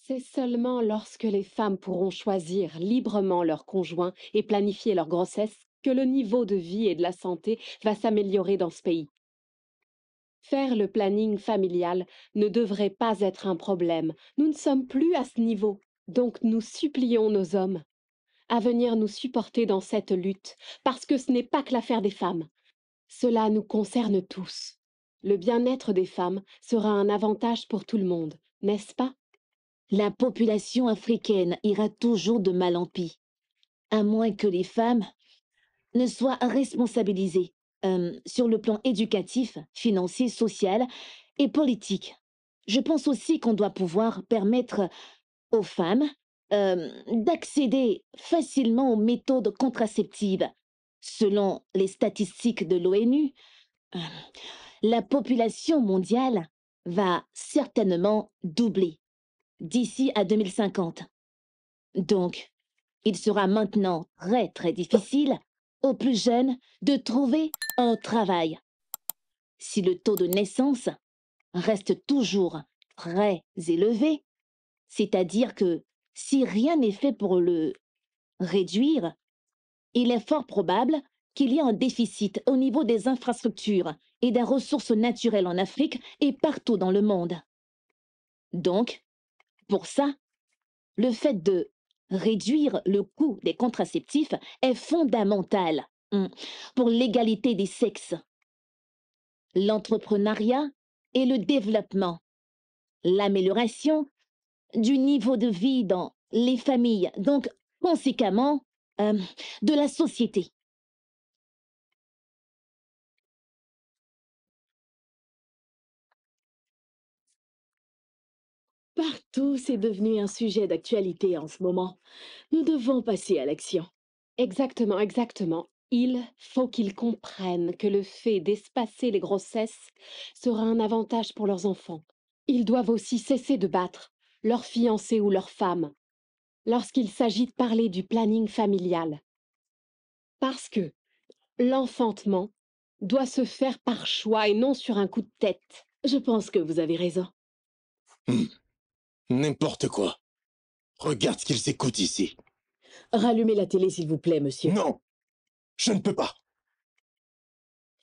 C'est seulement lorsque les femmes pourront choisir librement leur conjoint et planifier leur grossesse que le niveau de vie et de la santé va s'améliorer dans ce pays. Faire le planning familial ne devrait pas être un problème. Nous ne sommes plus à ce niveau. Donc nous supplions nos hommes à venir nous supporter dans cette lutte, parce que ce n'est pas que l'affaire des femmes. Cela nous concerne tous. Le bien-être des femmes sera un avantage pour tout le monde, n'est-ce pas? La population africaine ira toujours de mal en pis, à moins que les femmes ne soient responsabilisées sur le plan éducatif, financier, social et politique. Je pense aussi qu'on doit pouvoir permettre aux femmes d'accéder facilement aux méthodes contraceptives. Selon les statistiques de l'ONU, euh, la population mondiale va certainement doubler d'ici à 2050. Donc, il sera maintenant très très difficile aux plus jeunes de trouver un travail. Si le taux de naissance reste toujours très élevé, c'est-à-dire que si rien n'est fait pour le réduire, il est fort probable qu'il y ait un déficit au niveau des infrastructures et des ressources naturelles en Afrique et partout dans le monde. Donc, pour ça, le fait de réduire le coût des contraceptifs est fondamental pour l'égalité des sexes, l'entrepreneuriat et le développement, l'amélioration du niveau de vie dans les familles, donc conséquemment euh, de la société. Partout, c'est devenu un sujet d'actualité en ce moment. Nous devons passer à l'action. Exactement, exactement. Il faut qu'ils comprennent que le fait d'espacer les grossesses sera un avantage pour leurs enfants. Ils doivent aussi cesser de battre leurs fiancés ou leurs femmes lorsqu'il s'agit de parler du planning familial. Parce que l'enfantement doit se faire par choix et non sur un coup de tête. Je pense que vous avez raison. Hmm, N'importe quoi. Regarde ce qu'ils écoutent ici. Rallumez la télé, s'il vous plaît, monsieur. Non, je ne peux pas.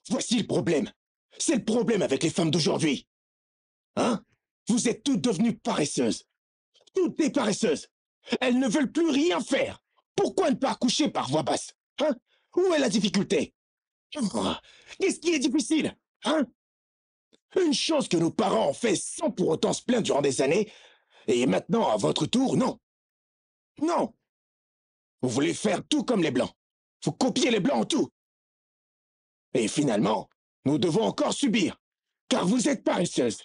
Voici le problème. C'est le problème avec les femmes d'aujourd'hui. Hein? Vous êtes toutes devenues paresseuses. Toutes des paresseuses. Elles ne veulent plus rien faire. Pourquoi ne pas accoucher par voie basse? Hein? Où est la difficulté? Oh, qu'est-ce qui est difficile? Hein? Une chose que nos parents ont fait sans pour autant se plaindre durant des années, et maintenant, à votre tour, non. Non. Vous voulez faire tout comme les Blancs. Vous copiez les Blancs en tout. Et finalement, nous devons encore subir, car vous êtes paresseuse.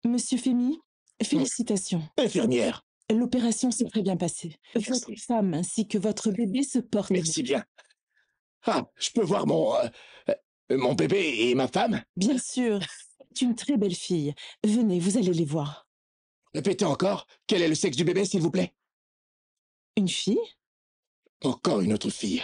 Monsieur Femi, félicitations. Infirmière, L'opération s'est très bien passée. Votre femme ainsi que votre bébé se portent bien. merci bien. Ah, je peux voir mon bébé et ma femme? Bien sûr, c'est une très belle fille. Venez, vous allez les voir. Répétez encore, quel est le sexe du bébé, s'il vous plaît? Une fille? Encore une autre fille.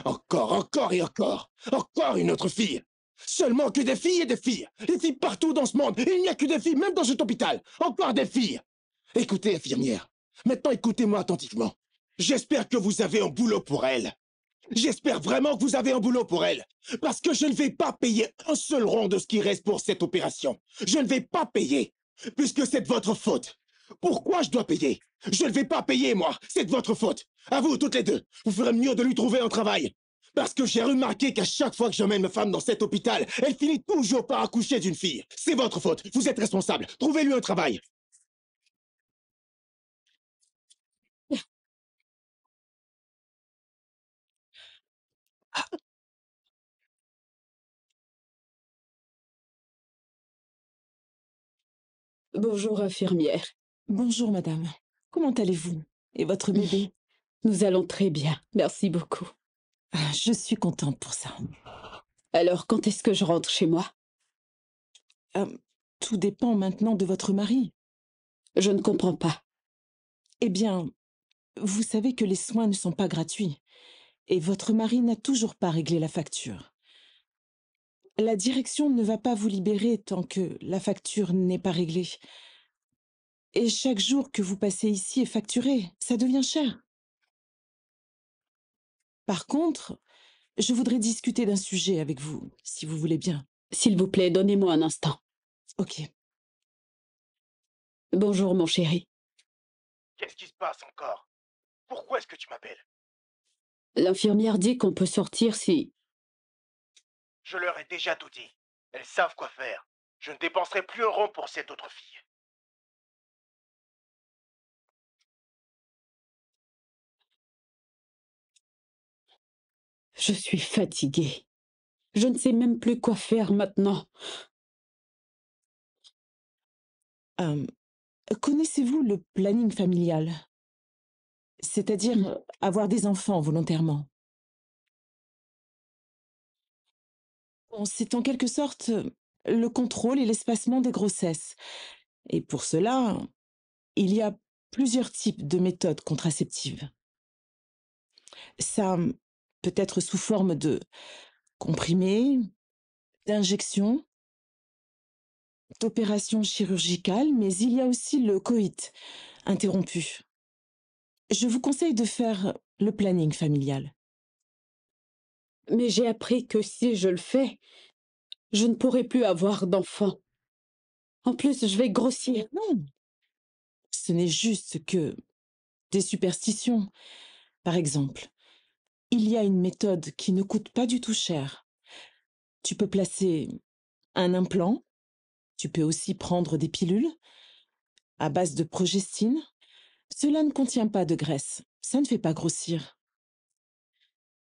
Encore, encore et encore. Encore une autre fille. Seulement que des filles et des filles. Des filles partout dans ce monde. Il n'y a que des filles, même dans cet hôpital. Encore des filles. Écoutez, infirmière. Maintenant, écoutez-moi attentivement. J'espère que vous avez un boulot pour elle. J'espère vraiment que vous avez un boulot pour elle. Parce que je ne vais pas payer un seul rond de ce qui reste pour cette opération. Je ne vais pas payer. Puisque c'est de votre faute. Pourquoi je dois payer? Je ne vais pas payer, moi. C'est de votre faute. À vous, toutes les deux. Vous ferez mieux de lui trouver un travail. Parce que j'ai remarqué qu'à chaque fois que j'emmène ma femme dans cet hôpital, elle finit toujours par accoucher d'une fille. C'est votre faute. Vous êtes responsable. Trouvez-lui un travail. Bonjour, infirmière. Bonjour, madame. Comment allez-vous? Et votre bébé? Nous allons très bien, merci beaucoup. Ah, je suis contente pour ça. Alors, quand est-ce que je rentre chez moi? Euh, Tout dépend maintenant de votre mari. Je ne comprends pas. Eh bien, vous savez que les soins ne sont pas gratuits. Et votre mari n'a toujours pas réglé la facture. La direction ne va pas vous libérer tant que la facture n'est pas réglée. Et chaque jour que vous passez ici est facturé. Ça devient cher. Par contre, je voudrais discuter d'un sujet avec vous, si vous voulez bien. S'il vous plaît, donnez-moi un instant. Ok. Bonjour, mon chéri. Qu'est-ce qui se passe encore? Pourquoi est-ce que tu m'appelles? L'infirmière dit qu'on peut sortir si... Je leur ai déjà tout dit. Elles savent quoi faire. Je ne dépenserai plus un rond pour cette autre fille. Je suis fatiguée. Je ne sais même plus quoi faire maintenant. Euh, Connaissez-vous le planning familial? C'est-à-dire avoir des enfants volontairement. Bon, c'est en quelque sorte le contrôle et l'espacement des grossesses. Et pour cela, il y a plusieurs types de méthodes contraceptives. Ça peut être sous forme de comprimés, d'injections, d'opérations chirurgicales, mais il y a aussi le coït interrompu. Je vous conseille de faire le planning familial. Mais j'ai appris que si je le fais, je ne pourrai plus avoir d'enfants. En plus, je vais grossir. Non, ce n'est juste que des superstitions. Par exemple, il y a une méthode qui ne coûte pas du tout cher. Tu peux placer un implant, tu peux aussi prendre des pilules à base de progestine. Cela ne contient pas de graisse, ça ne fait pas grossir.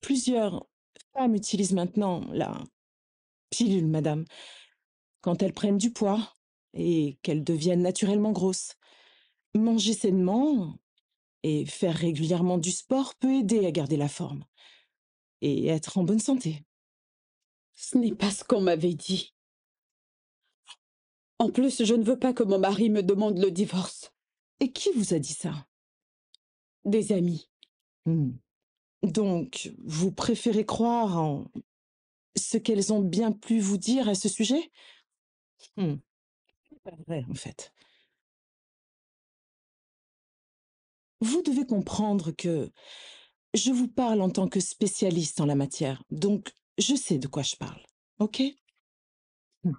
Plusieurs femmes utilisent maintenant la pilule, madame, quand elles prennent du poids et qu'elles deviennent naturellement grosses. Manger sainement et faire régulièrement du sport peut aider à garder la forme et être en bonne santé. Ce n'est pas ce qu'on m'avait dit. En plus, je ne veux pas que mon mari me demande le divorce. Et qui vous a dit ça? Des amis. Hmm. Donc, vous préférez croire en ce qu'elles ont bien pu vous dire à ce sujet? C'est pas vrai, en fait. Vous devez comprendre que je vous parle en tant que spécialiste en la matière, donc je sais de quoi je parle, ok? Hmm.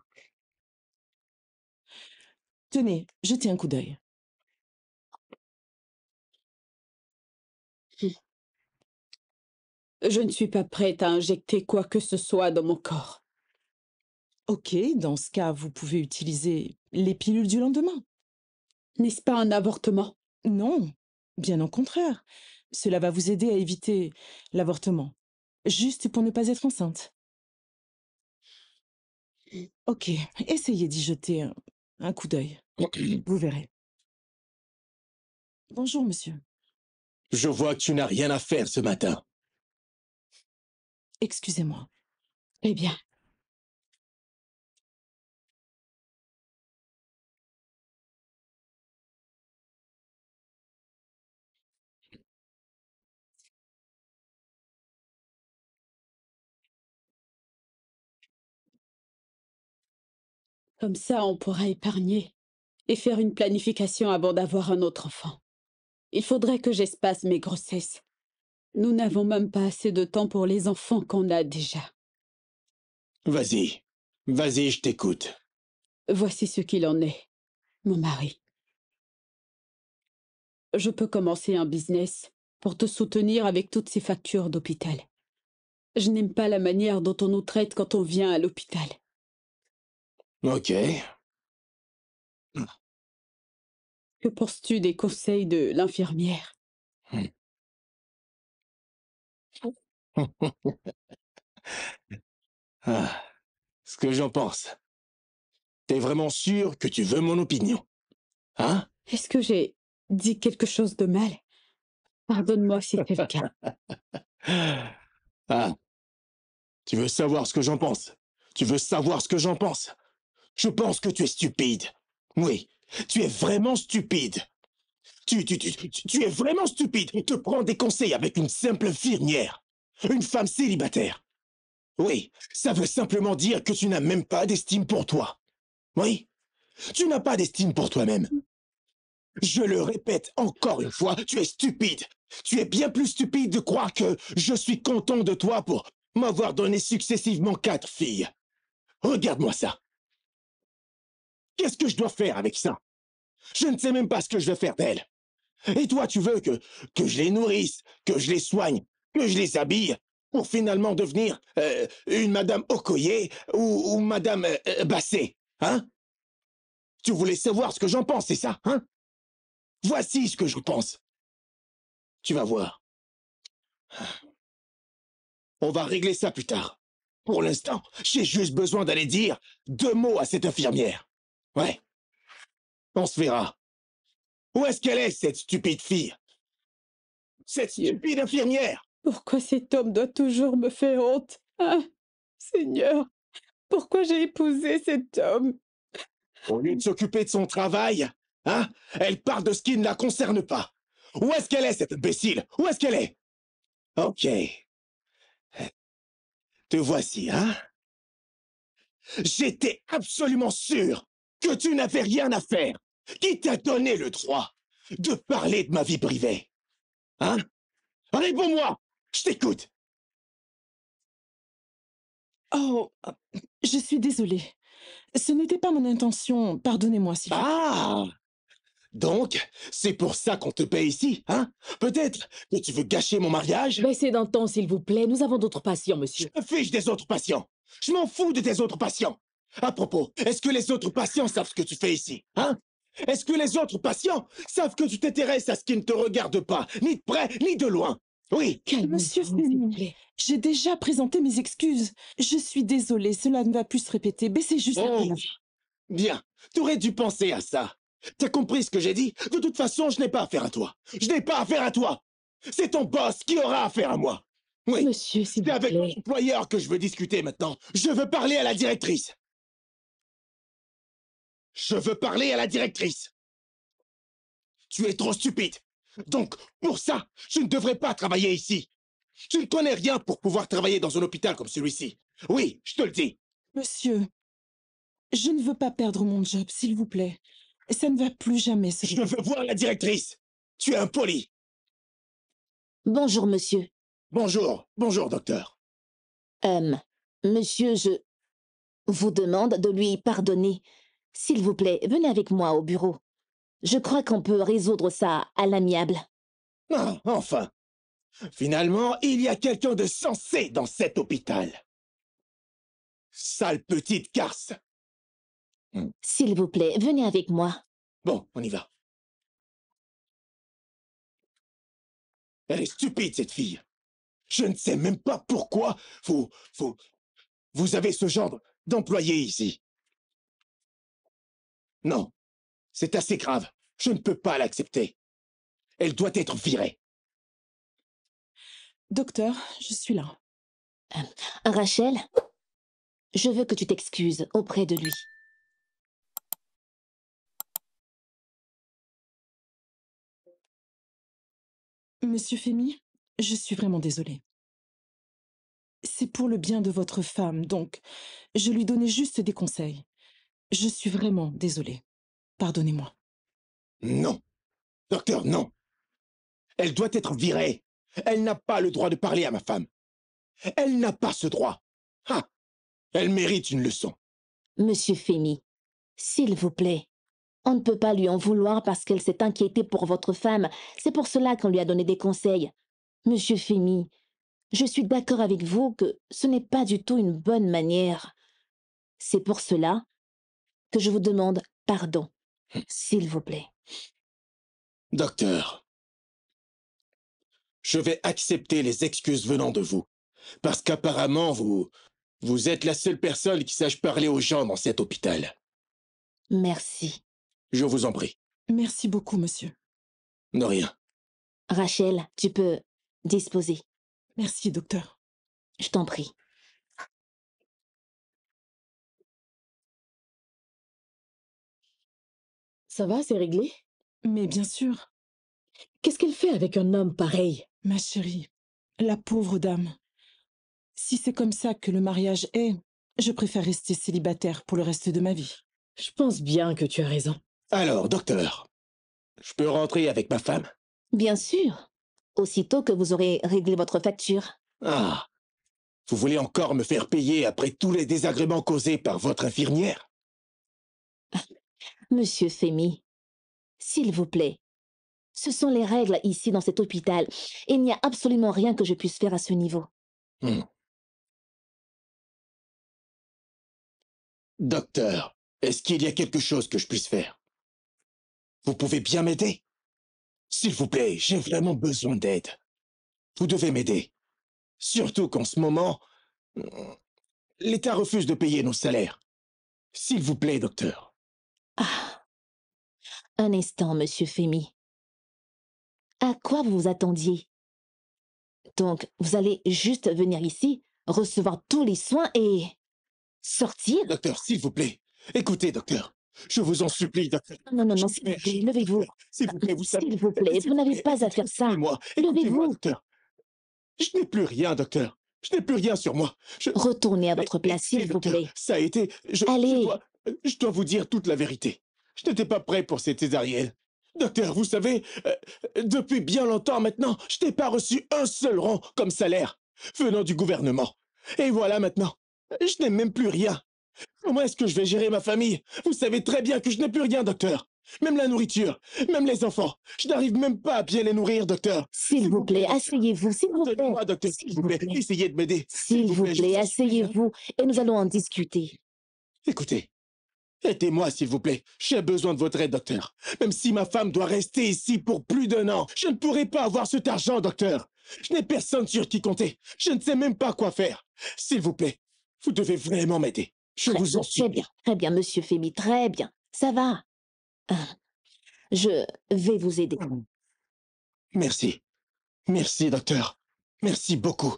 Tenez, jetez un coup d'œil. Je ne suis pas prête à injecter quoi que ce soit dans mon corps. Ok, dans ce cas, vous pouvez utiliser les pilules du lendemain. N'est-ce pas un avortement? Non, bien au contraire. Cela va vous aider à éviter l'avortement, juste pour ne pas être enceinte. Ok, essayez d'y jeter un coup d'œil. Vous verrez. Bonjour, monsieur. Je vois que tu n'as rien à faire ce matin. Excusez-moi. Eh bien, comme ça, on pourra épargner et faire une planification avant d'avoir un autre enfant. Il faudrait que j'espace mes grossesses. Nous n'avons même pas assez de temps pour les enfants qu'on a déjà. Vas-y. Vas-y, je t'écoute. Voici ce qu'il en est, mon mari. Je peux commencer un business pour te soutenir avec toutes ces factures d'hôpital. Je n'aime pas la manière dont on nous traite quand on vient à l'hôpital. Ok. Que penses-tu des conseils de l'infirmière? Ah, ce que j'en pense. T'es vraiment sûr que tu veux mon opinion? Hein? Est-ce que j'ai dit quelque chose de mal? Pardonne-moi si c'est le cas. Ah, tu veux savoir ce que j'en pense? Tu veux savoir ce que j'en pense? Je pense que tu es stupide. Oui, tu es vraiment stupide. Tu es vraiment stupide. Te prends des conseils avec une simple infirmière. Une femme célibataire. Oui, ça veut simplement dire que tu n'as même pas d'estime pour toi. Oui, tu n'as pas d'estime pour toi-même. Je le répète encore une fois, tu es stupide. Tu es bien plus stupide de croire que je suis content de toi pour m'avoir donné successivement 4 filles. Regarde-moi ça. Qu'est-ce que je dois faire avec ça? Je ne sais même pas ce que je vais faire d'elles. Et toi, tu veux que je les nourrisse, que je les soigne, que je les habille, pour finalement devenir une Madame Okoye ou Madame Bassé, hein? Tu voulais savoir ce que j'en pense, c'est ça, hein? Voici ce que je pense. Tu vas voir. On va régler ça plus tard. Pour l'instant, j'ai juste besoin d'aller dire 2 mots à cette infirmière. Ouais. On se verra. Où est-ce qu'elle est, cette stupide fille? Cette stupide infirmière! Pourquoi cet homme doit toujours me faire honte? Ah, Seigneur, pourquoi j'ai épousé cet homme? Au lieu de s'occuper de son travail, hein, elle parle de ce qui ne la concerne pas. Où est-ce qu'elle est, cette imbécile? Où est-ce qu'elle est? Ok. Te voici, hein? J'étais absolument sûr que tu n'avais rien à faire. Qui t'a donné le droit de parler de ma vie privée? Hein? Réponds-moi! Je t'écoute! Oh, je suis désolée. Ce n'était pas mon intention. Pardonnez-moi, s'il vous plaît. Ah! Donc, c'est pour ça qu'on te paie ici, hein? Peut-être que tu veux gâcher mon mariage? Baissez d'un ton, s'il vous plaît. Nous avons d'autres patients, Je monsieur. me fiche des autres patients. Je m'en fous de tes autres patients. À propos, est-ce que les autres patients savent ce que tu fais ici, hein? Est-ce que les autres patients savent que tu t'intéresses à ce qui ne te regarde pas, ni de près, ni de loin? Oui. Calmez-vous, Monsieur s'il vous Femi, plaît. j'ai déjà présenté mes excuses. Je suis désolée, cela ne va plus se répéter. Baissez juste un peu Oh, la voix. bien. T'aurais dû penser à ça. T'as compris ce que j'ai dit? De toute façon, je n'ai pas affaire à toi. Je n'ai pas affaire à toi. C'est ton boss qui aura affaire à moi. Oui. Monsieur, s'il C'est vous avec plaît. l'employeur que je veux discuter maintenant. Je veux parler à la directrice. Je veux parler à la directrice. Tu es trop stupide. Donc, pour ça, je ne devrais pas travailler ici. Je ne connais rien pour pouvoir travailler dans un hôpital comme celui-ci. Oui, je te le dis. Monsieur, je ne veux pas perdre mon job, s'il vous plaît. Ça ne va plus jamais se Je répéter. veux voir la directrice. Tu es impoli. Bonjour, monsieur. Bonjour, bonjour, docteur. Monsieur, je vous demande de lui pardonner. S'il vous plaît, venez avec moi au bureau. Je crois qu'on peut résoudre ça à l'amiable. Ah, enfin. Finalement, il y a quelqu'un de sensé dans cet hôpital. Sale petite garce. S'il vous plaît, venez avec moi. Bon, on y va. Elle est stupide, cette fille. Je ne sais même pas pourquoi vous avez ce genre d'employé ici. Non, c'est assez grave. Je ne peux pas l'accepter. Elle doit être virée. Docteur, je suis là. Rachel, je veux que tu t'excuses auprès de lui. Monsieur Femi, je suis vraiment désolée. C'est pour le bien de votre femme, donc je lui donnais juste des conseils. Je suis vraiment désolée. Pardonnez-moi. Non. Docteur, non. Elle doit être virée. Elle n'a pas le droit de parler à ma femme. Elle n'a pas ce droit. Ah, elle mérite une leçon. Monsieur Femi, s'il vous plaît, on ne peut pas lui en vouloir parce qu'elle s'est inquiétée pour votre femme. C'est pour cela qu'on lui a donné des conseils. Monsieur Femi, je suis d'accord avec vous que ce n'est pas du tout une bonne manière. C'est pour cela que je vous demande pardon, s'il vous plaît. Docteur, je vais accepter les excuses venant de vous. Parce qu'apparemment, vous êtes la seule personne qui sache parler aux gens dans cet hôpital. Merci. Je vous en prie. Merci beaucoup, monsieur. De rien. Rachel, tu peux disposer. Merci, docteur. Je t'en prie. Ça va, c'est réglé? Mais bien sûr, Qu'est-ce qu'elle fait avec un homme pareil? ma chérie, la pauvre dame. Si c'est comme ça que le mariage est, je préfère rester célibataire pour le reste de ma vie. Je pense bien que tu as raison. Alors, docteur, Je peux rentrer avec ma femme? Bien sûr, aussitôt que vous aurez réglé votre facture. Ah, vous voulez encore me faire payer après tous les désagréments causés par votre infirmière? Monsieur Femi, s'il vous plaît, ce sont les règles ici dans cet hôpital. Il n'y a absolument rien que je puisse faire à ce niveau. Hmm. Docteur, est-ce qu'il y a quelque chose que je puisse faire? Vous pouvez bien m'aider? S'il vous plaît, j'ai vraiment besoin d'aide. Vous devez m'aider. Surtout qu'en ce moment, l'État refuse de payer nos salaires. S'il vous plaît, docteur. Ah, un instant, monsieur Femi. À quoi vous vous attendiez? Donc, vous allez juste venir ici, recevoir tous les soins et sortir? Docteur, s'il vous plaît. Écoutez, docteur. Je vous en supplie, docteur. Non, non, Je non, vous s'il vous prie, plaît, levez-vous. s'il vous plaît, vous savez. S'il vous plaît, S'il vous vous n'avez plaît, pas à faire ça. écoutez-moi, écoutez-moi, Levez-vous. docteur. Je n'ai plus rien, docteur. Je n'ai plus rien sur moi. Retournez à Mais votre place, écoutez, s'il vous docteur, plaît. ça a été. Allez. Je dois vous dire toute la vérité. Je n'étais pas prêt pour cette césarienne. Docteur, vous savez, depuis bien longtemps maintenant, je n'ai pas reçu un seul rond comme salaire venant du gouvernement. Et voilà maintenant, je n'ai même plus rien. Comment est-ce que je vais gérer ma famille? Vous savez très bien que je n'ai plus rien, docteur. Même la nourriture, même les enfants. Je n'arrive même pas à bien les nourrir, docteur. S'il vous plaît, docteur. asseyez-vous, s'il vous plaît. Pardonnez-moi, docteur, s'il vous plaît. Essayez de m'aider. S'il vous je plaît, en supplie, hein. asseyez-vous et nous allons en discuter. Écoutez, aidez-moi, s'il vous plaît. J'ai besoin de votre aide, docteur. Même si ma femme doit rester ici pour plus d'1 an, je ne pourrai pas avoir cet argent, docteur. Je n'ai personne sur qui compter. Je ne sais même pas quoi faire. S'il vous plaît, vous devez vraiment m'aider. Je vous en supplie. Très bien, monsieur Femi, très bien. Ça va. Je vais vous aider. Merci. Merci, docteur. Merci beaucoup.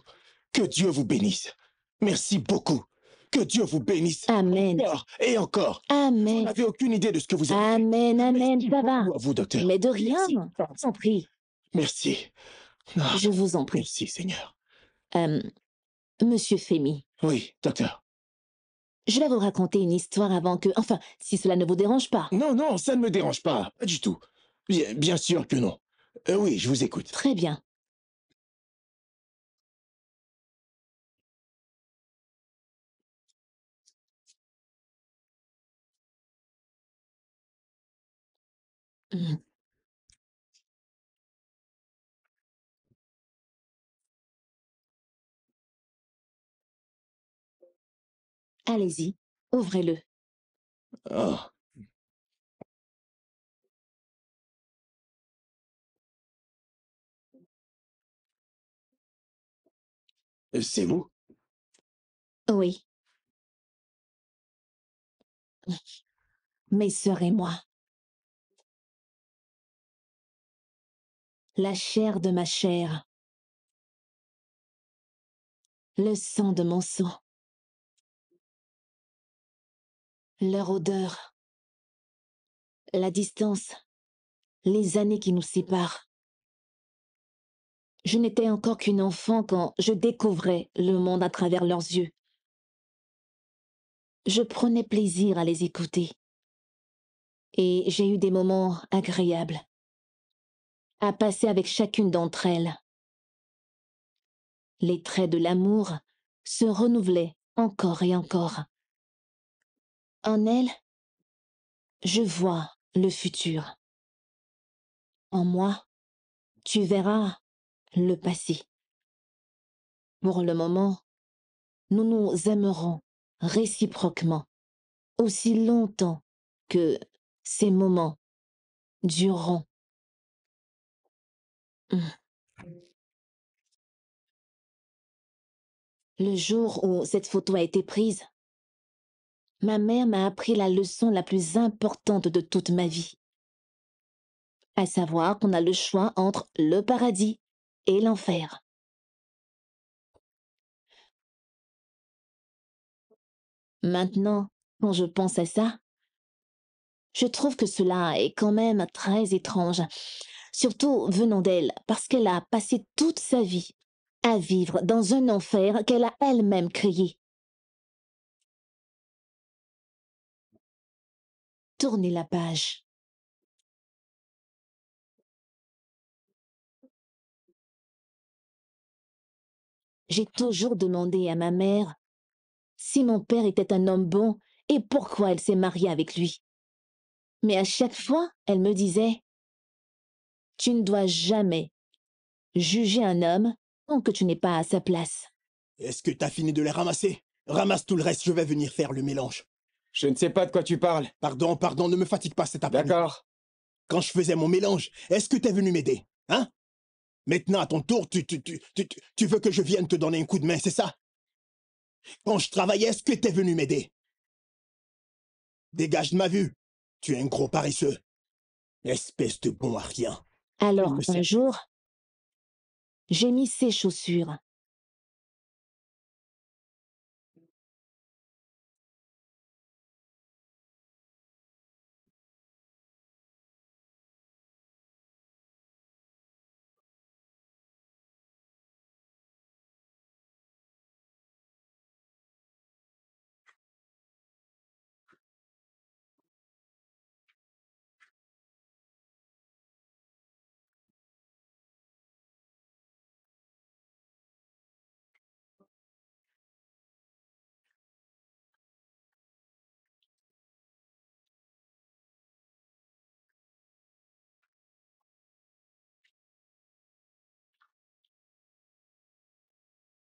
Que Dieu vous bénisse. Merci beaucoup. Que Dieu vous bénisse. Amen. Encore et encore. Vous Amen. n'avez aucune idée de ce que vous avez fait. Amen, amen, Merci ça va. beaucoup à vous, docteur. Mais de rien, Merci. je vous en prie. Merci. Ah, Je vous en prie. merci, Seigneur. Monsieur Femi, Oui, docteur. je vais vous raconter une histoire avant que... Enfin, si cela ne vous dérange pas. Non, non, ça ne me dérange pas. Pas du tout. Bien sûr que non. Oui, je vous écoute. Très bien. Hmm. Allez-y, ouvrez-le. Oh, c'est vous? Oui. Mes sœurs et moi. La chair de ma chair. Le sang de mon sang. Leur odeur. La distance. Les années qui nous séparent. Je n'étais encore qu'une enfant quand je découvrais le monde à travers leurs yeux. Je prenais plaisir à les écouter. Et j'ai eu des moments agréables à passer avec chacune d'entre elles. Les traits de l'amour se renouvelaient encore et encore. En elles, je vois le futur. En moi, tu verras le passé. Pour le moment, nous nous aimerons réciproquement aussi longtemps que ces moments dureront. Le jour où cette photo a été prise, ma mère m'a appris la leçon la plus importante de toute ma vie. À savoir qu'on a le choix entre le paradis et l'enfer. Maintenant, quand je pense à ça, je trouve que cela est quand même très étrange, surtout venant d'elle, parce qu'elle a passé toute sa vie à vivre dans un enfer qu'elle a elle-même créé. Tournez la page. J'ai toujours demandé à ma mère si mon père était un homme bon et pourquoi elle s'est mariée avec lui. Mais à chaque fois, elle me disait, tu ne dois jamais juger un homme tant que tu n'es pas à sa place. Est-ce que t'as fini de les ramasser? Ramasse tout le reste, je vais venir faire le mélange. Je ne sais pas de quoi tu parles. Pardon, pardon, ne me fatigue pas cet après-midi. D'accord. Quand je faisais mon mélange, est-ce que t'es venu m'aider? Hein? Maintenant, à ton tour, tu veux que je vienne te donner un coup de main, c'est ça? Quand je travaillais, est-ce que t'es venu m'aider? Dégage de ma vue. Tu es un gros paresseux. Espèce de bon à rien. Alors, Je le un sais. jour, j'ai mis ses chaussures.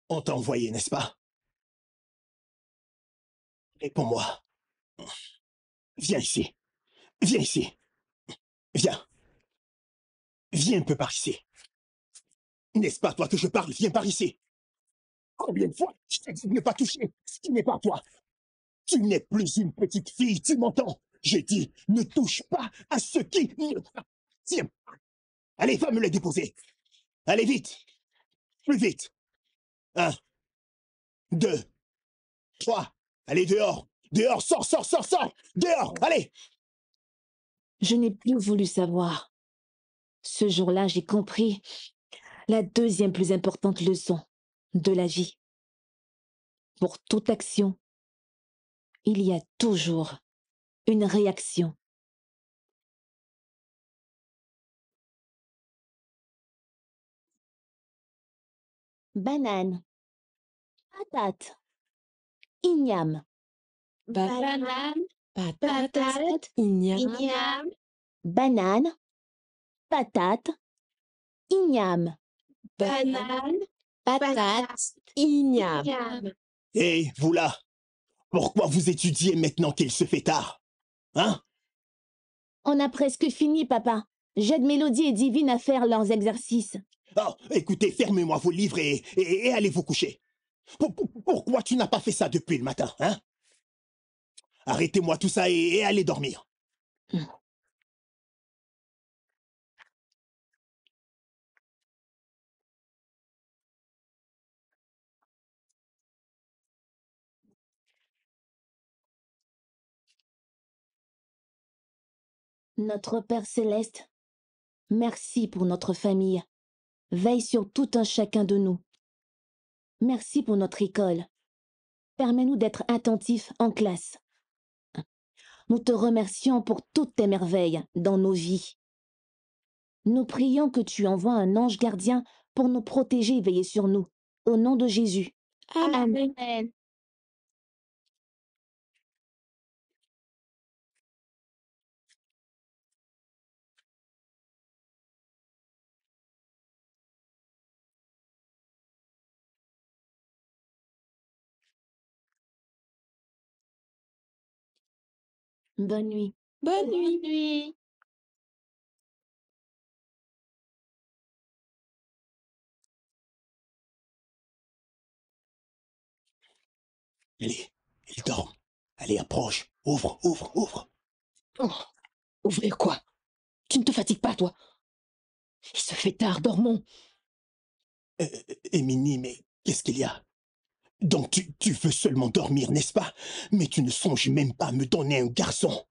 On t'a envoyé, n'est-ce pas? Réponds-moi. Viens ici. Viens ici. Viens. Viens un peu par ici. N'est-ce pas toi que je parle? Viens par ici. Combien de fois je t'ai dit de ne pas toucher ce qui n'est pas toi? Tu n'es plus une petite fille, tu m'entends? J'ai dit, ne touche pas à ce qui ne t'appartient pas. Allez, va me le déposer. Allez, vite. Plus vite. 1, 2, 3. Allez, dehors. Dehors, sors, sors, sors, sors. Dehors, allez. Je n'ai plus voulu savoir. Ce jour-là, j'ai compris la deuxième plus importante leçon de la vie. Pour toute action, il y a toujours une réaction. Banane, patate, igname, Banane, patate, igname, banane, patate, igname. banane, patate, igname. Hé, vous là. Pourquoi vous étudiez maintenant qu'il se fait tard? Hein? On a presque fini, papa. J'aide Mélodie et Divine à faire leurs exercices. Oh, écoutez, fermez-moi vos livres et allez vous coucher. Pourquoi tu n'as pas fait ça depuis le matin, hein? Arrêtez-moi tout ça et allez dormir. Notre Père céleste, merci pour notre famille. Veille sur tout un chacun de nous. Merci pour notre école. Permets-nous d'être attentifs en classe. Nous te remercions pour toutes tes merveilles dans nos vies. Nous prions que tu envoies un ange gardien pour nous protéger et veiller sur nous. Au nom de Jésus. Amen. Bonne nuit. Bonne nuit. Allez, il dort. Allez, approche. Ouvre, ouvre, ouvre. Oh, ouvrir quoi? Tu ne te fatigues pas, toi? Il se fait tard, dormons. Émilie, mais qu'est-ce qu'il y a? Donc tu veux seulement dormir, n'est-ce pas? Mais tu ne songes même pas à me donner un garçon.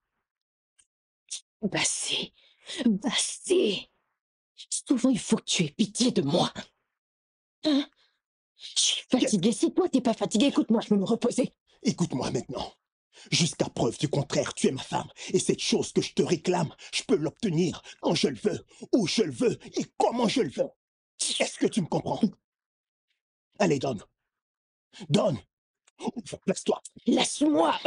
Bassé, Bassé. Souvent, il faut que tu aies pitié de moi. Hein? Je suis fatiguée. Si toi, t'es pas fatiguée, écoute-moi, je vais me reposer. Écoute-moi maintenant. Jusqu'à preuve du contraire, tu es ma femme. Et cette chose que je te réclame, je peux l'obtenir quand je le veux, où je le veux et comment je le veux. Est-ce que tu me comprends? Allez, donne. Donne. Place-toi. Lâche-moi.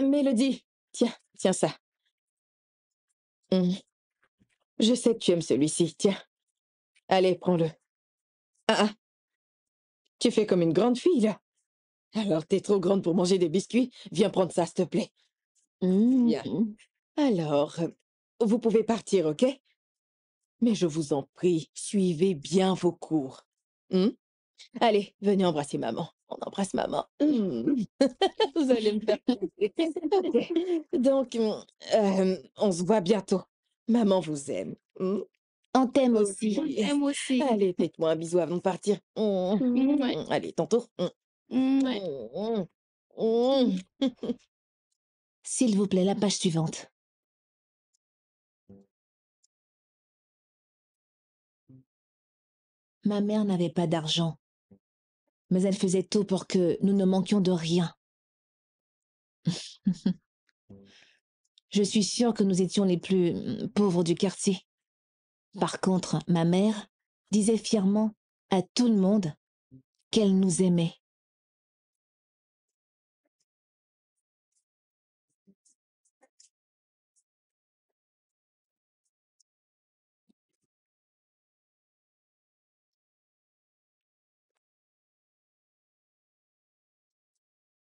Mélodie, tiens ça. Je sais que tu aimes celui-ci, tiens. Allez, prends-le. Ah, ah, tu fais comme une grande fille, là. Alors, t'es trop grande pour manger des biscuits. Viens prendre ça, s'il te plaît. Viens. Alors, vous pouvez partir, ok? Mais je vous en prie, suivez bien vos cours. Allez, venez embrasser maman. On embrasse maman. Vous allez me faire plaisir. Ok. Donc, on se voit bientôt. Maman vous aime. On t'aime aussi. Oui. Allez, faites-moi un bisou avant de partir. Allez, ton tour. S'il vous plaît, la page suivante. Ma mère n'avait pas d'argent, mais elle faisait tout pour que nous ne manquions de rien. Je suis sûre que nous étions les plus pauvres du quartier. Par contre, ma mère disait fièrement à tout le monde qu'elle nous aimait.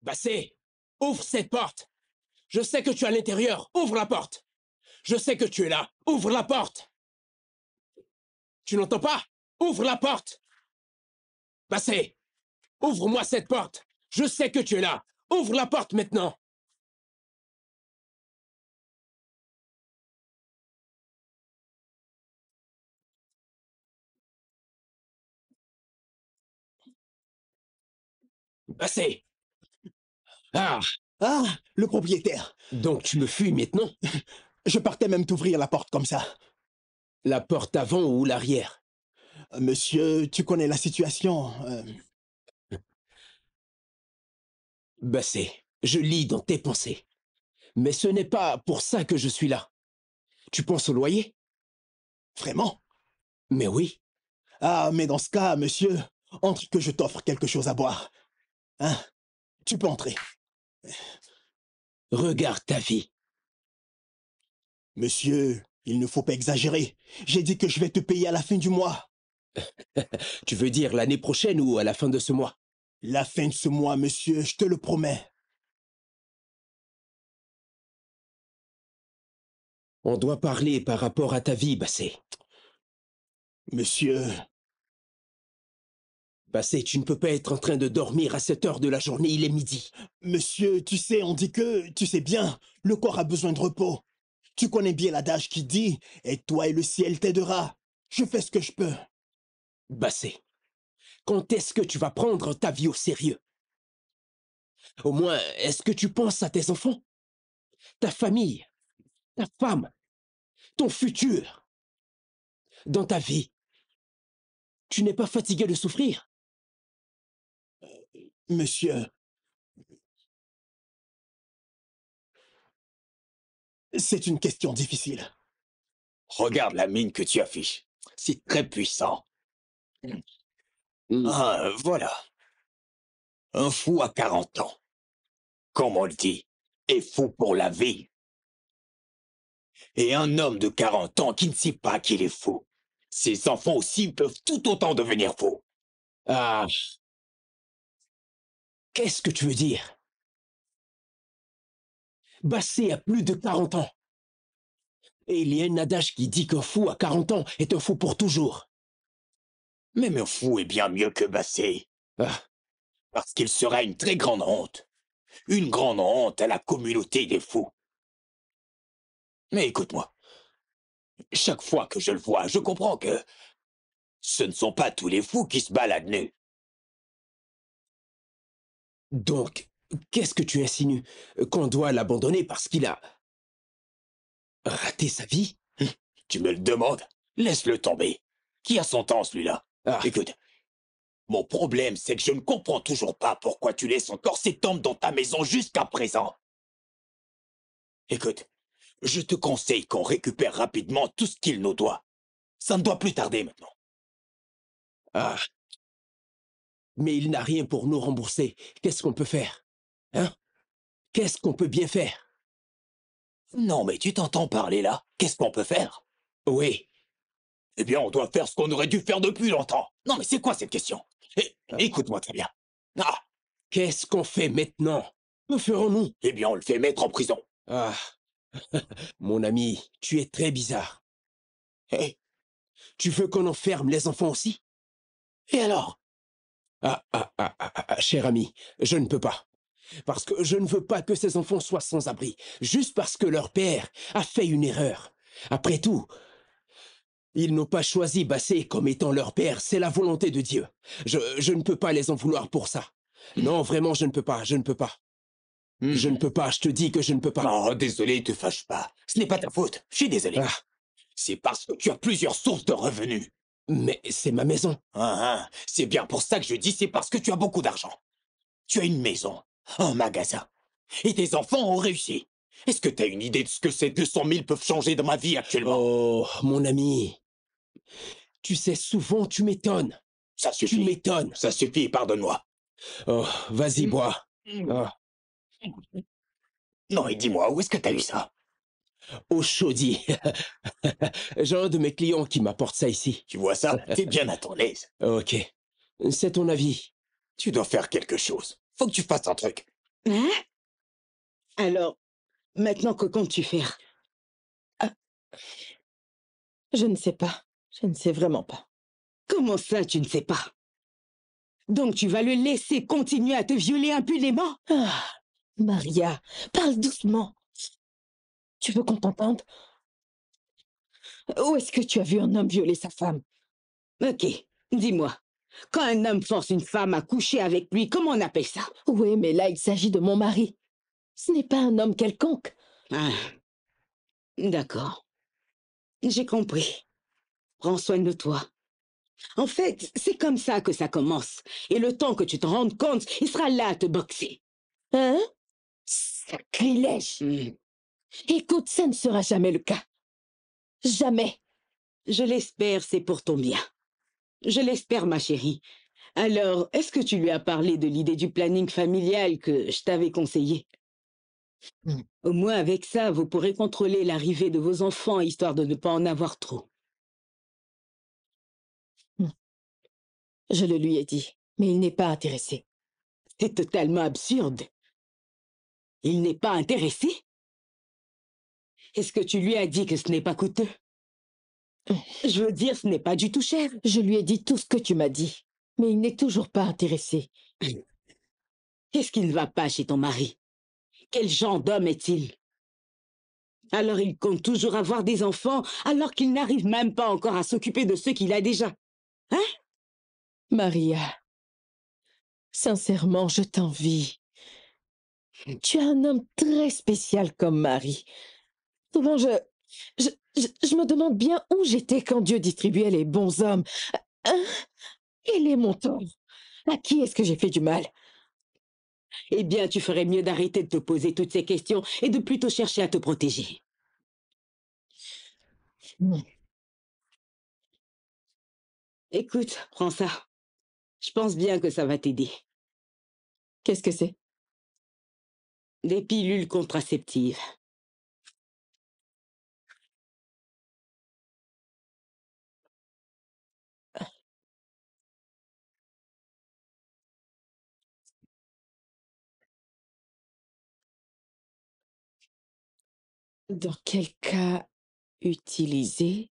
Bassé, ouvre cette porte. Je sais que tu es à l'intérieur. Ouvre la porte. Je sais que tu es là. Ouvre la porte. Tu n'entends pas? Ouvre la porte. Bassé, ouvre-moi cette porte. Je sais que tu es là. Ouvre la porte maintenant. Bassé. Ah, le propriétaire. Donc tu me fuis maintenant? Je partais même t'ouvrir la porte comme ça. La porte avant ou l'arrière? Monsieur, tu connais la situation. Bassé, je lis dans tes pensées. Mais ce n'est pas pour ça que je suis là. Tu penses au loyer? Vraiment? Mais oui. Ah, mais dans ce cas, monsieur, entre que je t'offre quelque chose à boire. Hein? Tu peux entrer. Regarde ta vie. Monsieur, il ne faut pas exagérer. J'ai dit que je vais te payer à la fin du mois. Tu veux dire l'année prochaine ou à la fin de ce mois? La fin de ce mois, monsieur, je te le promets. On doit parler par rapport à ta vie, Bassé. Monsieur... Bassé, tu ne peux pas être en train de dormir à cette heure de la journée, il est midi. Monsieur, tu sais, on dit que, tu sais bien, le corps a besoin de repos. Tu connais bien l'adage qui dit « Et toi et le ciel t'aidera ». Je fais ce que je peux. Bassé, quand est-ce que tu vas prendre ta vie au sérieux? Au moins, est-ce que tu penses à tes enfants? Ta famille? Ta femme? Ton futur? Dans ta vie, tu n'es pas fatigué de souffrir? Monsieur... C'est une question difficile. Regarde la mine que tu affiches. C'est très puissant. Ah, voilà. Un fou à 40 ans, comme on le dit, est fou pour la vie. Et un homme de 40 ans qui ne sait pas qu'il est fou. Ses enfants aussi peuvent tout autant devenir fous. Ah... Qu'est-ce que tu veux dire? Bassé a plus de 40 ans. Et il y a un adage qui dit qu'un fou à 40 ans est un fou pour toujours. Même un fou est bien mieux que Bassé. Ah, Parce qu'il sera une très grande honte. Une grande honte à la communauté des fous. Mais écoute-moi. Chaque fois que je le vois, je comprends que Ce ne sont pas tous les fous qui se baladent nus. Donc, qu'est-ce que tu insinues? Qu'on doit l'abandonner parce qu'il a raté sa vie? Tu me le demandes? Laisse-le tomber. Qui a son temps, celui-là? Ah, Écoute, mon problème, c'est que je ne comprends toujours pas pourquoi tu laisses encore cet homme dans ta maison jusqu'à présent. Écoute, je te conseille qu'on récupère rapidement tout ce qu'il nous doit. Ça ne doit plus tarder maintenant. ah. Mais il n'a rien pour nous rembourser. Qu'est-ce qu'on peut faire? Hein? Qu'est-ce qu'on peut bien faire? Non, mais tu t'entends parler là? Qu'est-ce qu'on peut faire? Oui. Eh bien, on doit faire ce qu'on aurait dû faire depuis longtemps. Non, mais c'est quoi cette question? Écoute-moi très bien. Ah, Qu'est-ce qu'on fait maintenant? Que ferons-nous? eh bien, on le fait mettre en prison. Ah, mon ami, tu es très bizarre. Eh, Tu veux qu'on enferme les enfants aussi? et alors? Cher ami, je ne peux pas. Parce que je ne veux pas que ces enfants soient sans abri, juste parce que leur père a fait une erreur. Après tout, ils n'ont pas choisi Bassé comme étant leur père, c'est la volonté de Dieu. Je ne peux pas les en vouloir pour ça. Non, vraiment, je ne peux pas, je ne peux pas. Je ne peux pas, je te dis que je ne peux pas. Oh, désolé, te fâche pas. Ce n'est pas ta faute. Je suis désolé. Ah, C'est parce que tu as plusieurs sources de revenus. mais c'est ma maison. C'est bien pour ça que je dis c'est parce que tu as beaucoup d'argent. Tu as une maison, un magasin, et tes enfants ont réussi. Est-ce que tu as une idée de ce que ces 200 000 peuvent changer dans ma vie actuellement? Oh, mon ami, tu sais, souvent tu m'étonnes. Ça Tu suffit. m'étonnes. Ça suffit, pardonne-moi. Oh, vas-y, bois. Ah, Non, et dis-moi, où est-ce que t'as eu ça? au chaudis. J'ai un de mes clients qui m'apporte ça ici. Tu vois ça? T'es bien à ton aise. Ok. C'est ton avis. Tu dois faire quelque chose. Faut que tu fasses un truc. Hein? Alors, maintenant, que comptes-tu faire? Je ne sais pas. Je ne sais vraiment pas. Comment ça, tu ne sais pas? Donc tu vas le laisser continuer à te violer impunément? Ah, Maria, parle doucement. Tu veux qu'on t'entende? Où est-ce que tu as vu un homme violer sa femme? Ok, dis-moi. Quand un homme force une femme à coucher avec lui, comment on appelle ça? Oui, mais là, il s'agit de mon mari. Ce n'est pas un homme quelconque. Ah, d'accord. J'ai compris. Prends soin de toi. En fait, c'est comme ça que ça commence. Et le temps que tu te rendes compte, il sera là à te boxer. Hein? Sacrilège! Écoute, ça ne sera jamais le cas. Jamais. Je l'espère, c'est pour ton bien. Je l'espère, ma chérie. Alors, est-ce que tu lui as parlé de l'idée du planning familial que je t'avais conseillé? Au moins, avec ça, vous pourrez contrôler l'arrivée de vos enfants, histoire de ne pas en avoir trop. Je le lui ai dit, mais il n'est pas intéressé. C'est totalement absurde. Il n'est pas intéressé? Est-ce que tu lui as dit que ce n'est pas coûteux? Je veux dire, ce n'est pas du tout cher. Je lui ai dit tout ce que tu m'as dit, mais il n'est toujours pas intéressé. Qu'est-ce qui ne va pas chez ton mari? Quel genre d'homme est-il? Alors il compte toujours avoir des enfants, alors qu'il n'arrive même pas encore à s'occuper de ceux qu'il a déjà. Hein? Maria, sincèrement, je t'envie. Tu as un homme très spécial comme mari. Souvent, je me demande bien où j'étais quand Dieu distribuait les bons hommes. Hein? Quel est mon tort? À qui est-ce que j'ai fait du mal? Eh bien, tu ferais mieux d'arrêter de te poser toutes ces questions et de plutôt chercher à te protéger. Écoute, prends ça. Je pense bien que ça va t'aider. Qu'est-ce que c'est? Des pilules contraceptives. Dans quel cas utiliser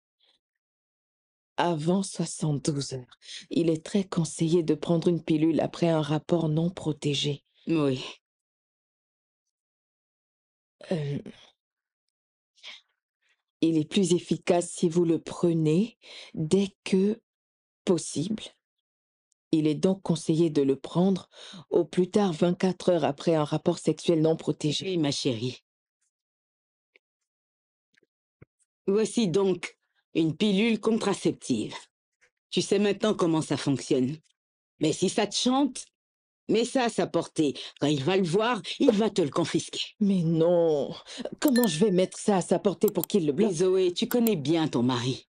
avant 72 heures? Il est très conseillé de prendre une pilule après un rapport non protégé. Oui. Euh, il est plus efficace si vous le prenez dès que Possible. Il est donc conseillé de le prendre au plus tard 24 heures après un rapport sexuel non protégé. Oui, ma chérie. Voici donc une pilule contraceptive. Tu sais maintenant comment ça fonctionne. Mais si ça te chante, mets ça à sa portée. Quand il va le voir, il va te le confisquer. Mais non, comment je vais mettre ça à sa portée pour qu'il le Mais bloque? Zoé, tu connais bien ton mari.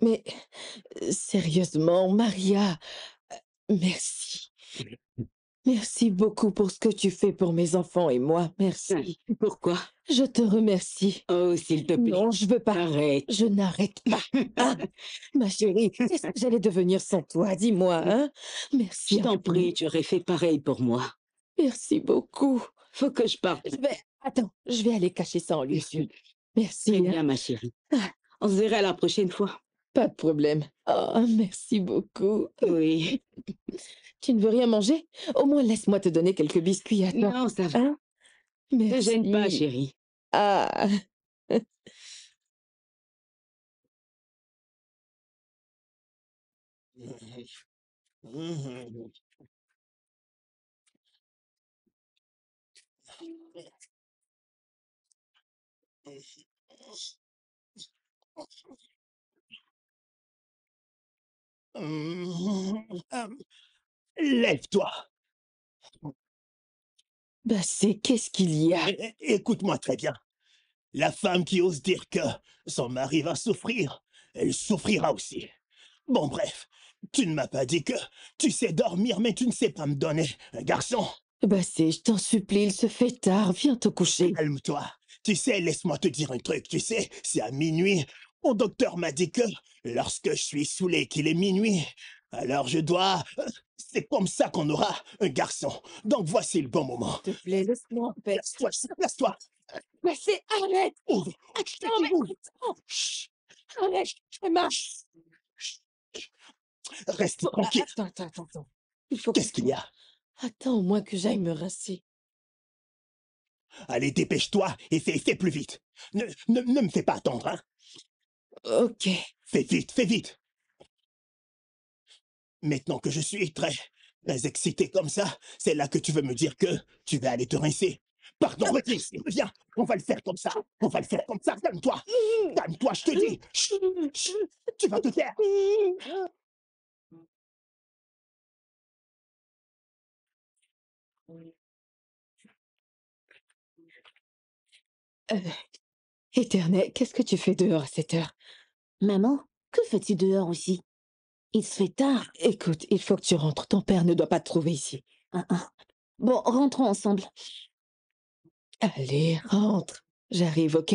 Mais sérieusement, Maria, merci. Merci beaucoup pour ce que tu fais pour mes enfants et moi. Merci. Pourquoi? Je te remercie. Oh, s'il te plaît. Non, je veux pas. Arrête. Je n'arrête pas. Ah, ma chérie, qu'est-ce que j'allais devenir sans toi? Dis-moi, hein? Merci. Je t'en prie, infiniment. tu aurais fait pareil pour moi. Merci beaucoup. Faut que je parte. Attends, je vais aller cacher ça en lieu sûr. Merci. Très hein. bien, ma chérie. On se verra la prochaine fois. Pas de problème. Oh, merci beaucoup. Oui. Tu ne veux rien manger? Au moins, laisse-moi te donner quelques biscuits à toi. Non, ça va. Hein? Ne te Merci. gêne pas, chérie. Ah. Lève-toi. C'est qu'est-ce qu'il y a? Écoute-moi très bien. La femme qui ose dire que son mari va souffrir, elle souffrira aussi. Bon, bref, tu ne m'as pas dit que tu sais dormir, mais tu ne sais pas me donner un garçon. Je t'en supplie, il se fait tard, viens te coucher. Calme-toi. Tu sais, laisse-moi te dire un truc, tu sais, c'est à minuit. Mon docteur m'a dit que lorsque je suis saoulé, qu'il est minuit, alors je dois... C'est comme ça qu'on aura un garçon. Donc voici le bon moment. S'il te plaît, laisse-moi en paix. Place-toi, place-toi. Arrête! Ouvre. Attends, mais attends! Chut. Arrête, je marche! Reste tranquille. Attends. Il faut que... Qu'est-ce qu'il y a? Attends au moins que j'aille me rincer. Allez, dépêche-toi et fais plus vite. Ne me fais pas attendre, hein. Ok. Fais vite, fais vite. Maintenant que je suis très excité comme ça, c'est là que tu veux me dire que tu vas aller te rincer. Pardon, reviens ici, reviens. On va le faire comme ça. On va le faire comme ça. Calme-toi. Calme-toi, je te dis. Chut, chut, tu vas te taire. Éternel, qu'est-ce que tu fais dehors à cette heure? Maman, que fais-tu dehors aussi? Il se fait tard. Écoute, il faut que tu rentres. Ton père ne doit pas te trouver ici. Bon, rentrons ensemble. Allez, rentre. J'arrive, ok?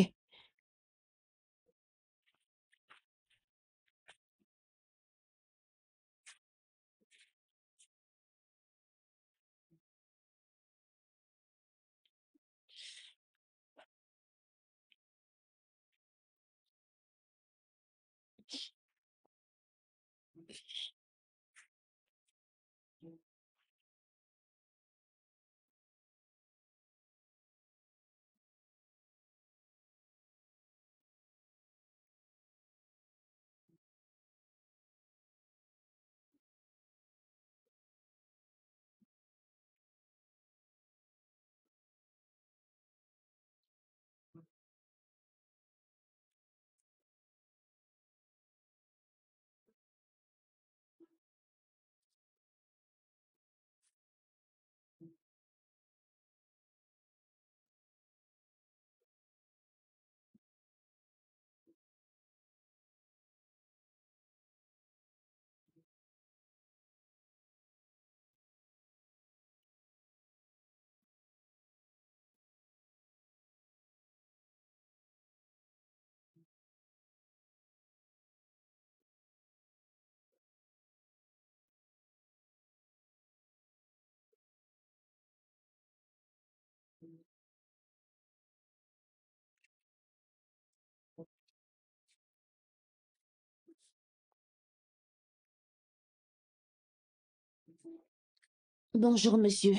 Bonjour, monsieur.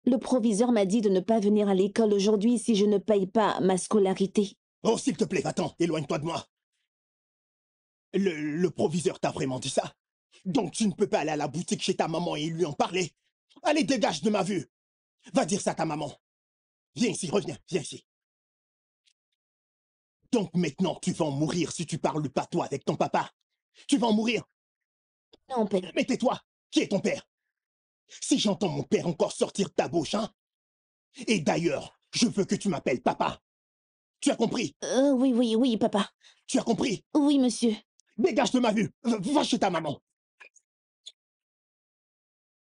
Le proviseur m'a dit de ne pas venir à l'école aujourd'hui si je ne paye pas ma scolarité. Oh, s'il te plaît, va-t'en, éloigne-toi de moi. Le proviseur t'a vraiment dit ça? Donc tu ne peux pas aller à la boutique chez ta maman et lui en parler? Allez, dégage de ma vue. Va dire ça à ta maman. Viens ici, reviens, viens ici. Donc maintenant, tu vas en mourir si tu parles pas toi avec ton papa. Tu vas en mourir. Non, père. Mais tais-toi. Qui est ton père? Si j'entends mon père encore sortir de ta bouche, hein? Et d'ailleurs, je veux que tu m'appelles papa. Tu as compris? Oui, papa. Tu as compris? Oui, monsieur. Dégage de ma vue. Va chez ta maman.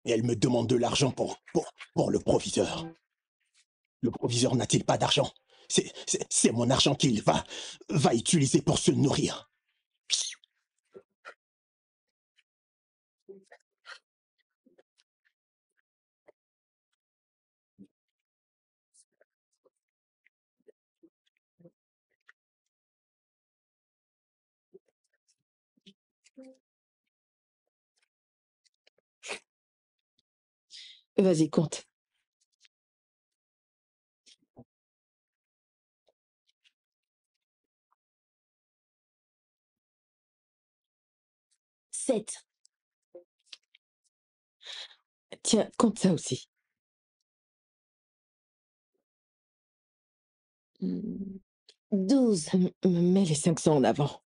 Et elle me demande de l'argent pour le proviseur. Le proviseur n'a-t-il pas d'argent? C'est mon argent qu'il va utiliser pour se nourrir. Vas-y, compte. 7. Tiens, compte ça aussi. 12. Mets les 500 en avant.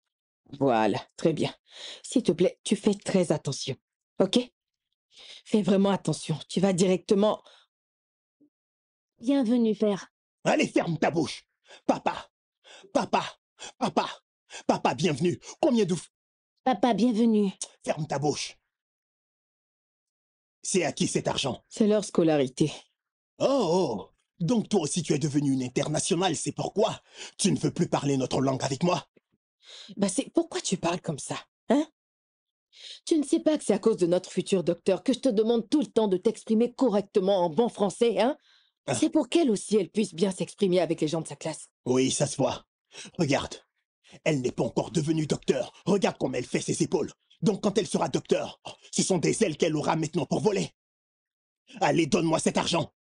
Voilà, très bien. S'il te plaît, tu fais très attention. Ok? Fais vraiment attention. Tu vas directement... Bienvenue, père. Allez, ferme ta bouche. Papa, papa, papa, papa, bienvenue. Combien de... Papa, bienvenue. Ferme ta bouche. C'est à qui cet argent? C'est leur scolarité. Oh, donc toi aussi tu es devenue une internationale, c'est pourquoi tu ne veux plus parler notre langue avec moi? Bah c'est... Pourquoi tu parles comme ça? Hein? Tu ne sais pas que c'est à cause de notre futur docteur que je te demande tout le temps de t'exprimer correctement en bon français, hein? Ah. C'est pour qu'elle aussi, elle puisse bien s'exprimer avec les gens de sa classe. Oui, ça se voit. Regarde, elle n'est pas encore devenue docteur. Regarde comme elle fait ses épaules. Donc quand elle sera docteur, ce sont des ailes qu'elle aura maintenant pour voler. Allez, donne-moi cet argent.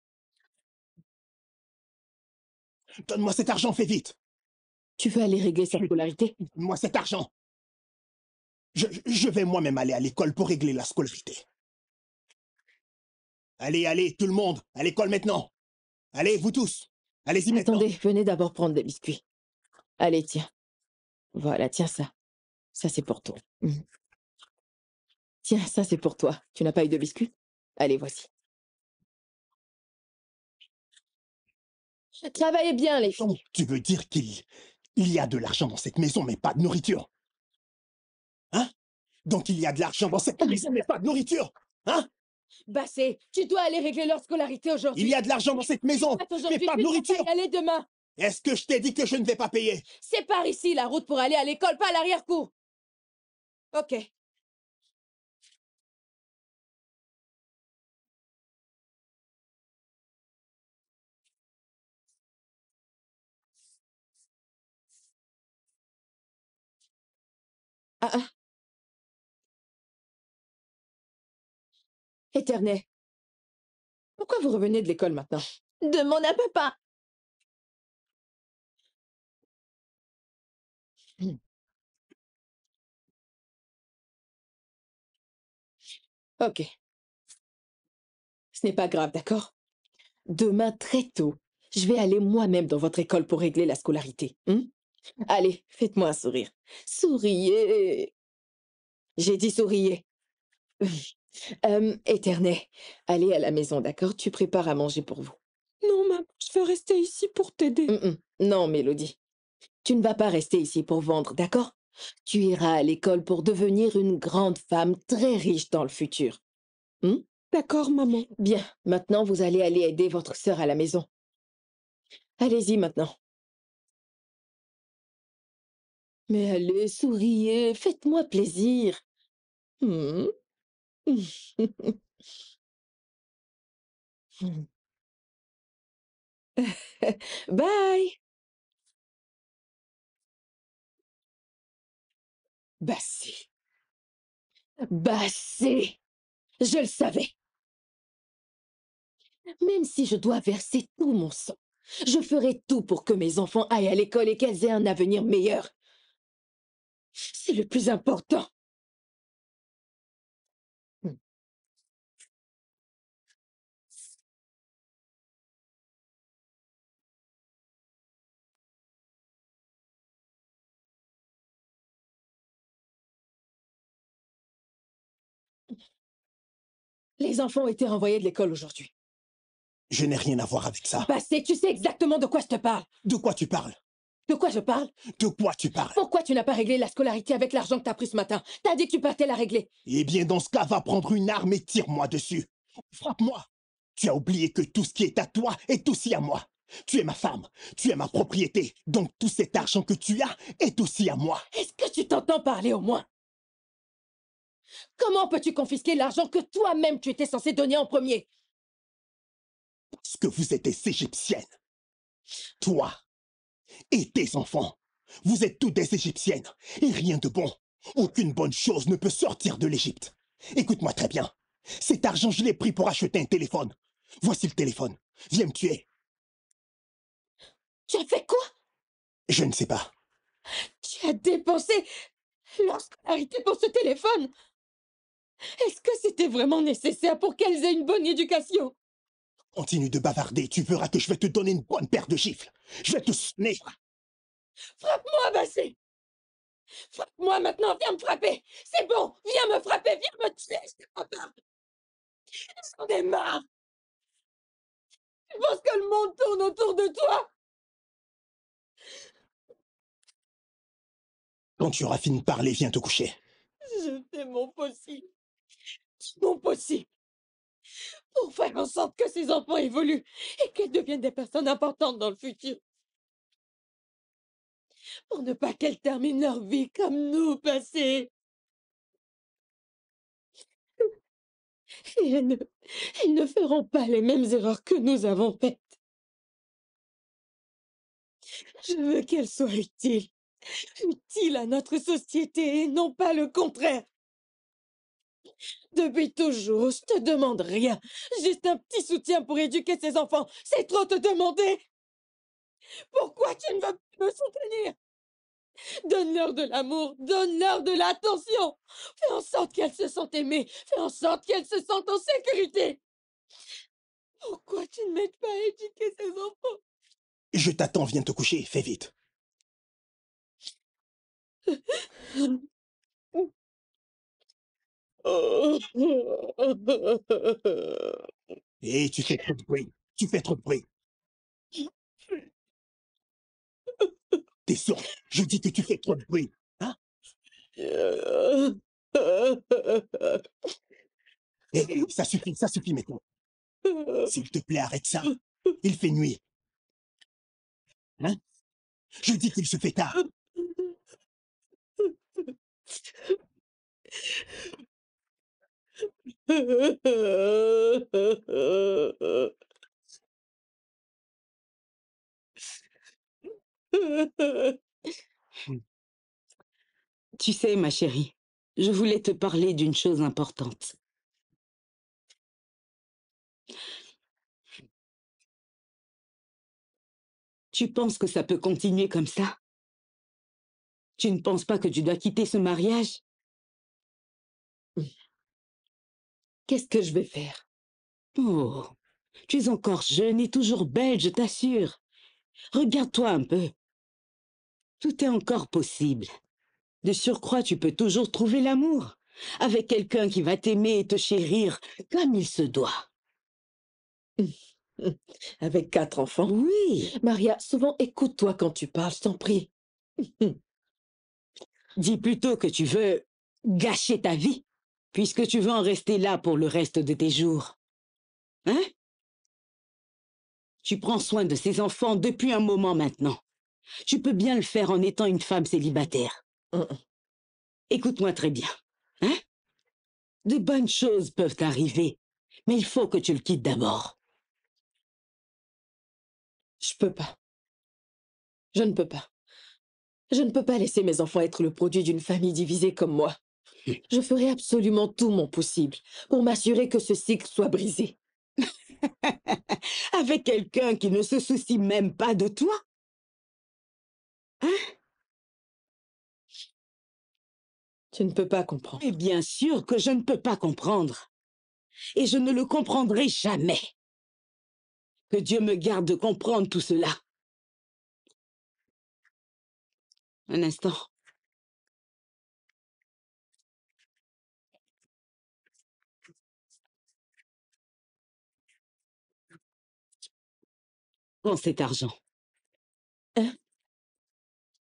Donne-moi cet argent, fais vite. Tu veux aller régler sa scolarité? Donne-moi cet argent. Je vais moi-même aller à l'école pour régler la scolarité. Allez, tout le monde, à l'école maintenant. Allez, vous tous. Allez-y maintenant. Attendez, venez d'abord prendre des biscuits. Allez, tiens. Voilà, tiens ça. Ça, c'est pour toi. Tiens, ça, c'est pour toi. Tu n'as pas eu de biscuits? Allez, voici. Travaillez bien, les filles. Donc, tu veux dire qu'il y a de l'argent dans cette maison, mais pas de nourriture? Hein? Donc il y a de l'argent dans cette maison, mais pas de nourriture? Hein? Bassé, tu dois aller régler leur scolarité aujourd'hui. Il y a de l'argent dans cette maison, mais pas de nourriture? Tu aller demain. Est-ce que je t'ai dit que je ne vais pas payer? C'est par ici la route pour aller à l'école, pas à l'arrière-cour. Ok. Ah. Éternel. Pourquoi vous revenez de l'école maintenant? Demande à papa. Ok. Ce n'est pas grave, d'accord? Demain, très tôt, je vais aller moi-même dans votre école pour régler la scolarité. Allez, faites-moi un sourire. Souriez. J'ai dit souriez. Éternel, allez à la maison, d'accord? Tu prépares à manger pour vous. Non, maman, je veux rester ici pour t'aider. Non, Mélodie. Tu ne vas pas rester ici pour vendre, d'accord? Tu iras à l'école pour devenir une grande femme très riche dans le futur. D'accord, maman. Bien, maintenant vous allez aller aider votre sœur à la maison. Allez-y maintenant. Mais allez, souriez, faites-moi plaisir. Bye. Bassé. Bassé. Je le savais. Même si je dois verser tout mon sang, je ferai tout pour que mes enfants aillent à l'école et qu'elles aient un avenir meilleur. C'est le plus important. Les enfants ont été renvoyés de l'école aujourd'hui. Je n'ai rien à voir avec ça. Passé, tu sais exactement de quoi je te parle. De quoi tu parles? De quoi je parle? De quoi tu parles? Pourquoi tu n'as pas réglé la scolarité avec l'argent que t'as pris ce matin? T'as dit que tu partais la régler. Eh bien, dans ce cas, va prendre une arme et tire-moi dessus. Frappe-moi. Tu as oublié que tout ce qui est à toi est aussi à moi. Tu es ma femme, tu es ma propriété, donc tout cet argent que tu as est aussi à moi. Est-ce que tu t'entends parler au moins? Comment peux-tu confisquer l'argent que toi-même tu étais censé donner en premier? Parce que vous êtes des Égyptiennes. Toi et tes enfants, vous êtes toutes des Égyptiennes. Et rien de bon. Aucune bonne chose ne peut sortir de l'Égypte. Écoute-moi très bien. Cet argent, je l'ai pris pour acheter un téléphone. Voici le téléphone. Viens me tuer. Tu as fait quoi? Je ne sais pas. Tu as dépensé leur scolarité pour ce téléphone? Est-ce que c'était vraiment nécessaire pour qu'elles aient une bonne éducation? Continue de bavarder, tu verras que je vais te donner une bonne paire de gifles. Je vais te sonner. Frappe-moi, Bassé! Frappe-moi maintenant, viens me frapper! C'est bon, viens me frapper, viens me tuer, je te prépare! J'en ai marre! Tu penses que le monde tourne autour de toi? Quand tu auras fini de parler, viens te coucher. Je fais mon possible. Mon possible. Pour faire en sorte que ces enfants évoluent et qu'elles deviennent des personnes importantes dans le futur. Pour ne pas qu'elles terminent leur vie comme nous, passés. Et elles ne feront pas les mêmes erreurs que nous avons faites. Je veux qu'elles soient utiles. Utiles à notre société et non pas le contraire. Depuis toujours, je te demande rien. Juste un petit soutien pour éduquer ces enfants. C'est trop te demander. Pourquoi tu ne veux pas me soutenir? Donne-leur de l'amour, donne-leur de l'attention. Fais en sorte qu'elles se sentent aimées. Fais en sorte qu'elles se sentent en sécurité. Pourquoi tu ne m'aides pas à éduquer ces enfants? Je t'attends, viens te coucher, fais vite. Et tu fais trop de bruit. Tu fais trop de bruit. T'es sourd. Je dis que tu fais trop de bruit. Hein? Ça suffit maintenant. S'il te plaît, arrête ça. Il fait nuit. Hein? Je dis qu'il se fait tard. Tu sais, ma chérie, je voulais te parler d'une chose importante. Tu penses que ça peut continuer comme ça? Tu ne penses pas que tu dois quitter ce mariage? Qu'est-ce que je vais faire? Oh, tu es encore jeune et toujours belle, je t'assure. Regarde-toi un peu. Tout est encore possible. De surcroît, tu peux toujours trouver l'amour, avec quelqu'un qui va t'aimer et te chérir comme il se doit. Avec 4 enfants? Oui. Maria, souvent écoute-toi quand tu parles, je t'en prie. Dis plutôt que tu veux gâcher ta vie, puisque tu veux en rester là pour le reste de tes jours. Hein? Tu prends soin de ces enfants depuis un moment maintenant. Tu peux bien le faire en étant une femme célibataire. Écoute-moi très bien. Hein? De bonnes choses peuvent arriver, mais il faut que tu le quittes d'abord. Je peux pas. Je ne peux pas. Je ne peux pas laisser mes enfants être le produit d'une famille divisée comme moi. Je ferai absolument tout mon possible pour m'assurer que ce cycle soit brisé. Avec quelqu'un qui ne se soucie même pas de toi? Hein? Tu ne peux pas comprendre. Mais bien sûr que je ne peux pas comprendre. Et je ne le comprendrai jamais. Que Dieu me garde de comprendre tout cela. Un instant. Prends cet argent. Hein?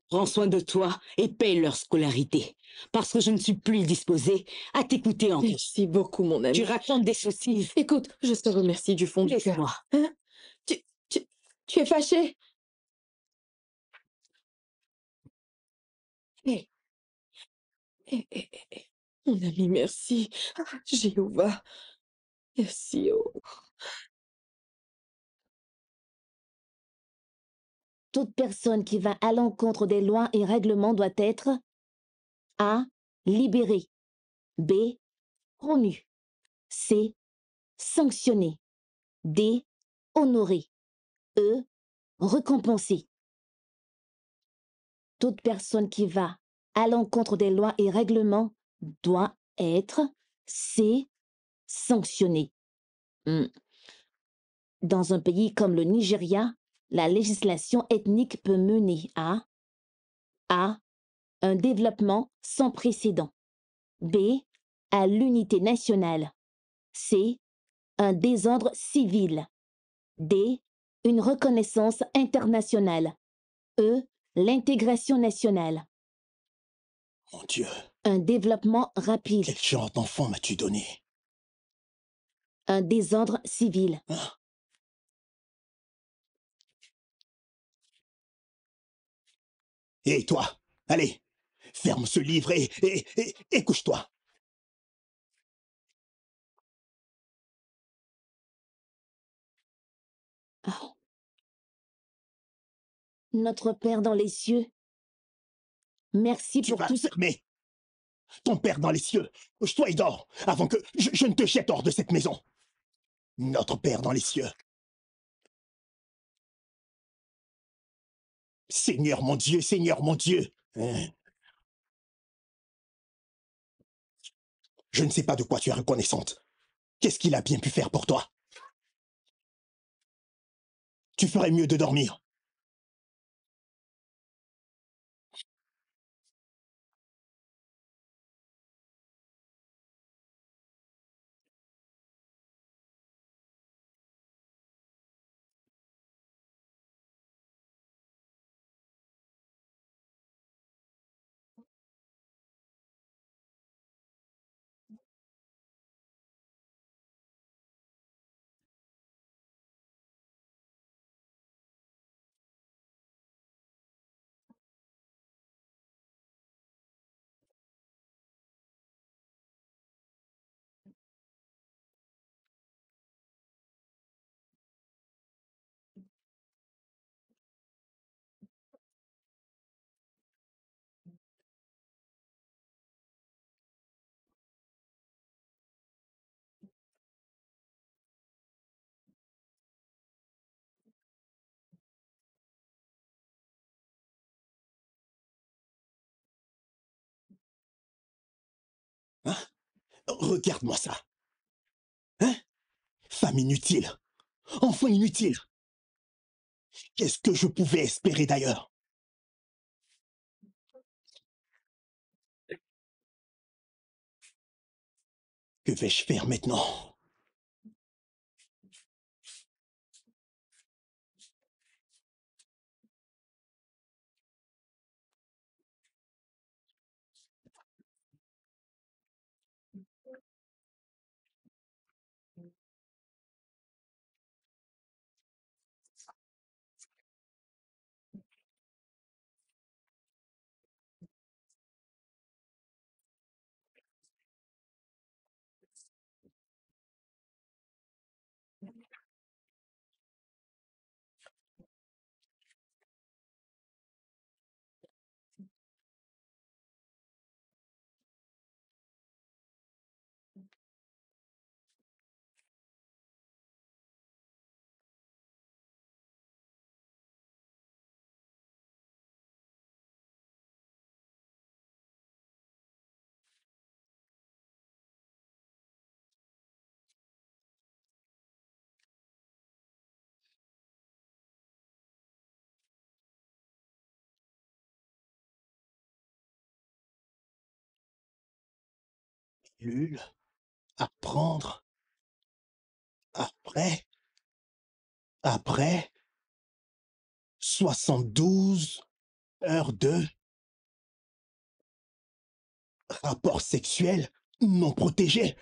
Prends soin de toi et paye leur scolarité. Parce que je ne suis plus disposée à t'écouter encore. Merci beaucoup, mon ami. Tu racontes des sottises. Écoute, je te remercie du fond du cœur. Laisse-moi. Hein? Tu es fâché? Hé, hé. Mon ami, merci. Ah, Jéhovah. Merci. Oh. Toute personne qui va à l'encontre des lois et règlements doit être A. Libérée. B. Promue. C. Sanctionnée. D. Honorée. E. Récompensée. Toute personne qui va à l'encontre des lois et règlements doit être C. Sanctionnée. Dans un pays comme le Nigeria, la législation ethnique peut mener à A. Un développement sans précédent. B. À l'unité nationale. C. Un désordre civil. D. Une reconnaissance internationale. E. L'intégration nationale. Mon Dieu, Un développement rapide. quel genre d'enfant m'as-tu donné? Un désordre civil. Hein? Et toi, allez, ferme ce livre et couche-toi. Oh. Notre Père dans les cieux, merci Tu pour vas tout ce... fermer. Ton Père dans les cieux, couche-toi et dors, avant que je ne te jette hors de cette maison. Notre Père dans les cieux. Seigneur mon Dieu, Seigneur mon Dieu. Hein? Je ne sais pas de quoi tu es reconnaissante. Qu'est-ce qu'il a bien pu faire pour toi? Tu ferais mieux de dormir. Hein? Regarde-moi ça. Hein? Femme inutile. Enfant inutile. Qu'est-ce que je pouvais espérer d'ailleurs? Que vais-je faire maintenant? Pilule à prendre après 72 heures de rapport sexuel non protégé.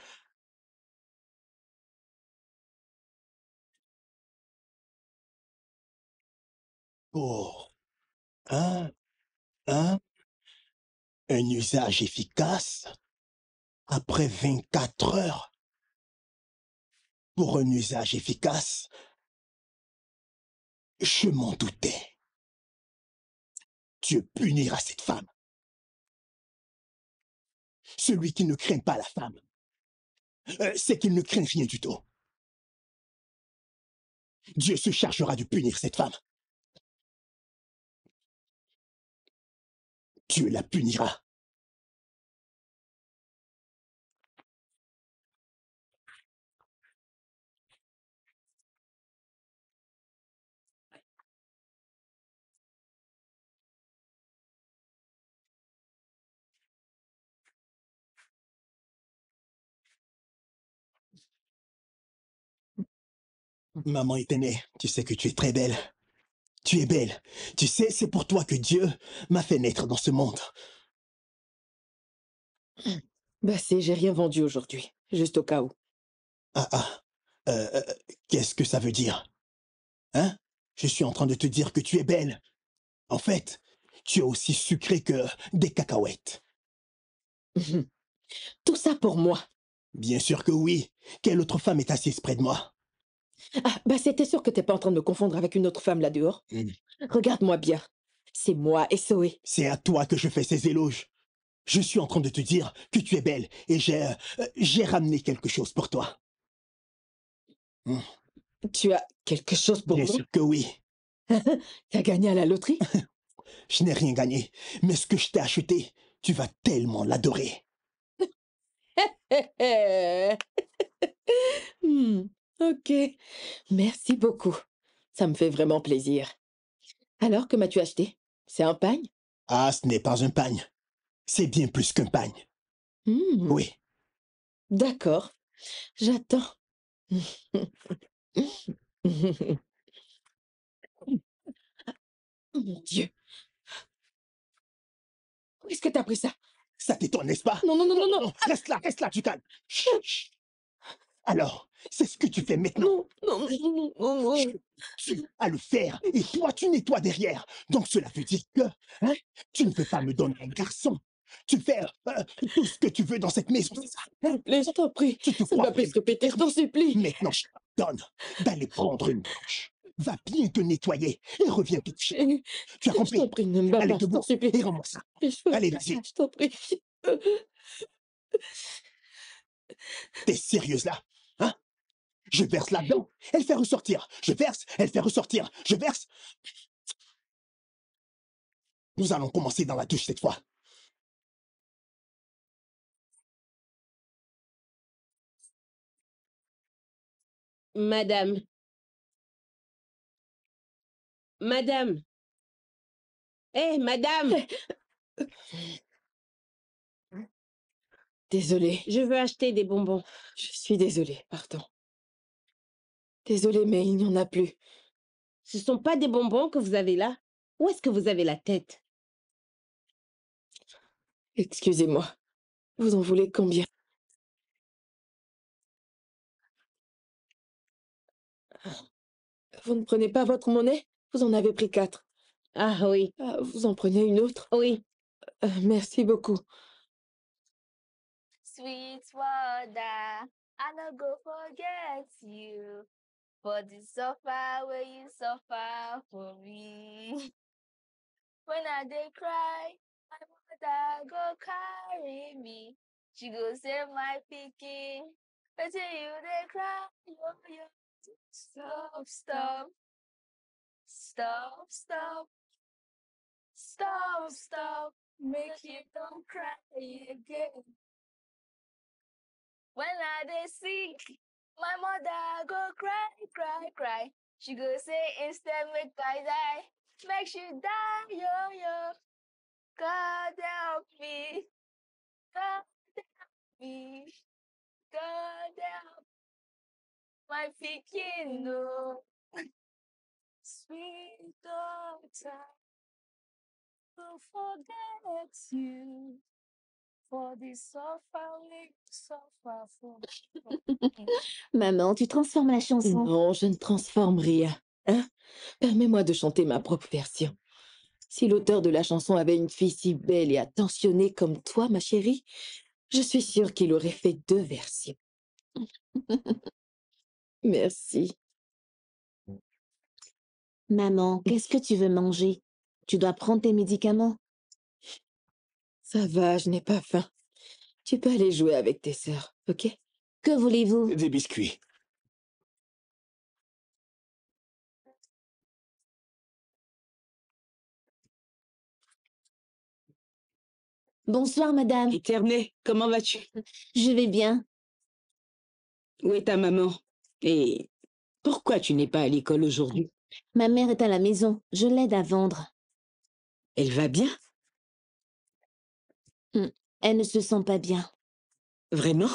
Pour un, un, un usage efficace après 24 heures. Pour un usage efficace, je m'en doutais. Dieu punira cette femme. Celui qui ne craint pas la femme, c'est qu'il ne craint rien du tout. Dieu se chargera de punir cette femme. Dieu la punira. Maman est aînée, tu sais que tu es très belle. Tu es belle. Tu sais, c'est pour toi que Dieu m'a fait naître dans ce monde. Bah c'est, j'ai rien vendu aujourd'hui. Juste au cas où. Ah ah. Qu'est-ce que ça veut dire? Hein? Je suis en train de te dire que tu es belle. En fait, tu es aussi sucrée que des cacahuètes. Tout ça pour moi. Bien sûr que oui. Quelle autre femme est assise près de moi? Ah, bah c'était sûr que t'es pas en train de me confondre avec une autre femme là dehors. Regarde-moi bien. C'est moi et Zoé. C'est à toi que je fais ces éloges. Je suis en train de te dire que tu es belle et j'ai ramené quelque chose pour toi. Tu as quelque chose pour Bien moi? sûr que oui. T'as gagné à la loterie? Je n'ai rien gagné, mais ce que je t'ai acheté, tu vas tellement l'adorer. Ok. Merci beaucoup. Ça me fait vraiment plaisir. Alors, que m'as-tu acheté? C'est un pagne? Ah, ce n'est pas un pagne. C'est bien plus qu'un pagne. Oui. D'accord. J'attends. Oh mon Dieu. Où est-ce que t'as pris ça? Ça t'étonne, n'est-ce pas? Non, non, non, non, non. Reste là, tu calmes. Chut, chut. Alors, c'est ce que tu fais maintenant. Non, non, non, non, non. Tu as le faire et toi, tu nettoies derrière. Donc cela veut dire que tu ne veux pas me donner un garçon. Tu fais tout ce que tu veux dans cette maison, c'est ça? Je t'en prie. Tu te Ça ne crois va plus se répéter, je t'en supplie. Maintenant, je te donne d'aller prendre une douche. Va bien te nettoyer et reviens te coucher. Tu as Je compris? t'en prie, ne me bats Allez, pas, je debout t'en supplie. et rends-moi ça. Allez, vas-y. Je t'en prie. T'es sérieuse là? Hein? Je verse là-dedans, elle fait ressortir. Je verse, elle fait ressortir. Je verse. Nous allons commencer dans la douche cette fois. Madame. Madame. Hé, madame! Désolée. Je veux acheter des bonbons. Je suis désolée, pardon. Désolée, mais il n'y en a plus. Ce sont pas des bonbons que vous avez là? Où est-ce que vous avez la tête? Excusez-moi. Vous en voulez combien? Vous ne prenez pas votre monnaie? Vous en avez pris 4. Ah oui. Vous en prenez une autre? Oui. Merci beaucoup. Sweetwater, I no go forget you. For the suffer where you suffer for me. When I dey cry, my mother go carry me. She go save my pikin. Wetin you dey cry? Yo. Stop, stop. Stop, stop. Stop, stop. Make you don't cry again. When I dey sick, my mother go cry, cry, cry. She go say instead make I die. Make she die, yo. God help me. God help me. God help my pikin, no. Sweet daughter, who forget you for the suffering, suffer for me. Maman, tu transformes la chanson. Non, je ne transforme rien. Hein? Permets-moi de chanter ma propre version. Si l'auteur de la chanson avait une fille si belle et attentionnée comme toi, ma chérie, je suis sûre qu'il aurait fait 2 versions. Merci. Maman, qu'est-ce que tu veux manger? Tu dois prendre tes médicaments. Ça va, je n'ai pas faim. Tu peux aller jouer avec tes sœurs, ok? Que voulez-vous? Des biscuits. Bonsoir, madame. Éternel, comment vas-tu? Je vais bien. Où est ta maman? Et pourquoi tu n'es pas à l'école aujourd'hui? Ma mère est à la maison. Je l'aide à vendre. Elle va bien? Elle ne se sent pas bien. Vraiment?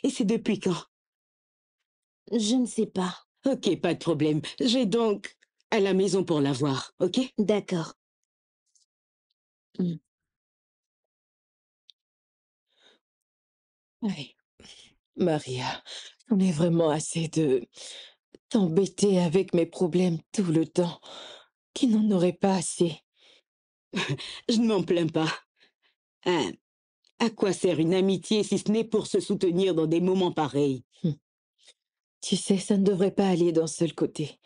Et c'est depuis quand? Je ne sais pas. Ok, pas de problème. Je vais donc à la maison pour la voir, ok? D'accord. Ouais. Maria, j'en ai vraiment assez de t'embêter avec mes problèmes tout le temps, qui n'en aurait pas assez. Je ne m'en plains pas. Hein, à quoi sert une amitié si ce n'est pour se soutenir dans des moments pareils? Tu sais, ça ne devrait pas aller d'un seul côté.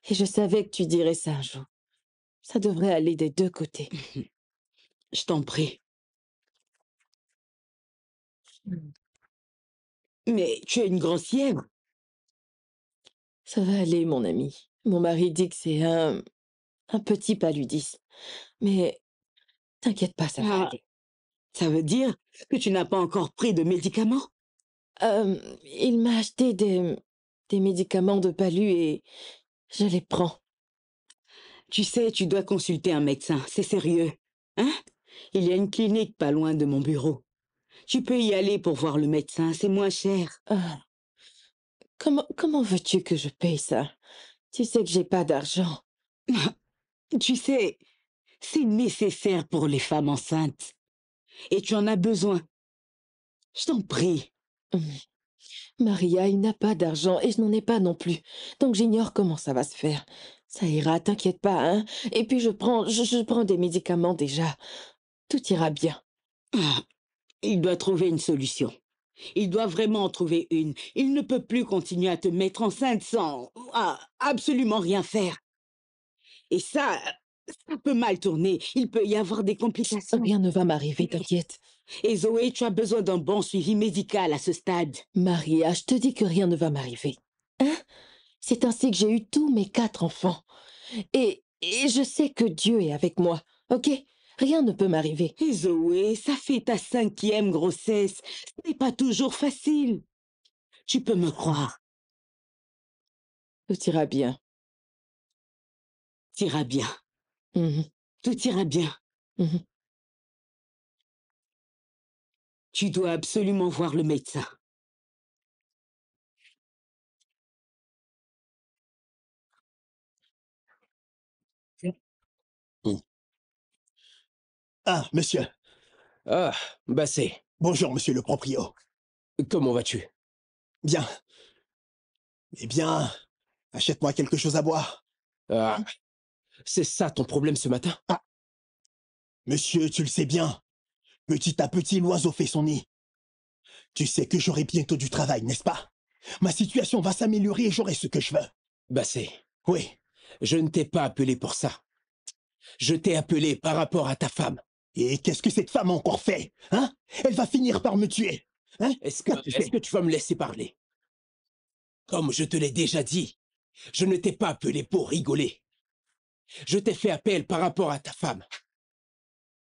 Et je savais que tu dirais ça un jour. Ça devrait aller des 2 côtés. Je t'en prie. Mais tu es une grossière. Ça va aller, mon ami. Mon mari dit que c'est un petit paludisme. Mais t'inquiète pas, ça va Ah, aller. ça veut dire que tu n'as pas encore pris de médicaments? Il m'a acheté des médicaments de palu et je les prends. Tu sais, tu dois consulter un médecin, c'est sérieux. Hein? Il y a une clinique pas loin de mon bureau. Tu peux y aller pour voir le médecin, c'est moins cher. Ah, comment veux-tu que je paye ça? Tu sais que j'ai pas d'argent. Tu sais, c'est nécessaire pour les femmes enceintes. Et tu en as besoin. Je t'en prie. Maria, il n'a pas d'argent et je n'en ai pas non plus. Donc j'ignore comment ça va se faire. Ça ira, t'inquiète pas, hein. Et puis je prends des médicaments déjà. Tout ira bien. Ah, il doit trouver une solution. Il doit vraiment en trouver une. Il ne peut plus continuer à te mettre enceinte sans absolument rien faire. Et ça peut mal tourner. Il peut y avoir des complications. Rien ne va m'arriver, t'inquiète. Et Zoé, tu as besoin d'un bon suivi médical à ce stade. Maria, je te dis que rien ne va m'arriver. Hein? C'est ainsi que j'ai eu tous mes 4 enfants. Et je sais que Dieu est avec moi, ok? Rien ne peut m'arriver. Et Zoé, ça fait ta 5e grossesse. Ce n'est pas toujours facile. Tu peux me croire. Tout ira bien. T'ira bien. Mhm, Tout ira bien. mhm. Tu dois absolument voir le médecin. Ah, monsieur. Ah, Bassé, Bonjour, monsieur le proprio. comment vas-tu? Bien. Eh bien, achète-moi quelque chose à boire. Ah, c'est ça ton problème ce matin? Ah. Monsieur, tu le sais bien. Petit à petit, l'oiseau fait son nid. Tu sais que j'aurai bientôt du travail, n'est-ce pas? Ma situation va s'améliorer et j'aurai ce que je veux. Bassé, Oui. je ne t'ai pas appelé pour ça. Je t'ai appelé par rapport à ta femme. Et qu'est-ce que cette femme a encore fait? Hein? Elle va finir par me tuer. Hein? Est-ce Qu'as-tu fait? que tu vas me laisser parler? Comme je te l'ai déjà dit, je ne t'ai pas appelé pour rigoler. Je t'ai fait appel par rapport à ta femme.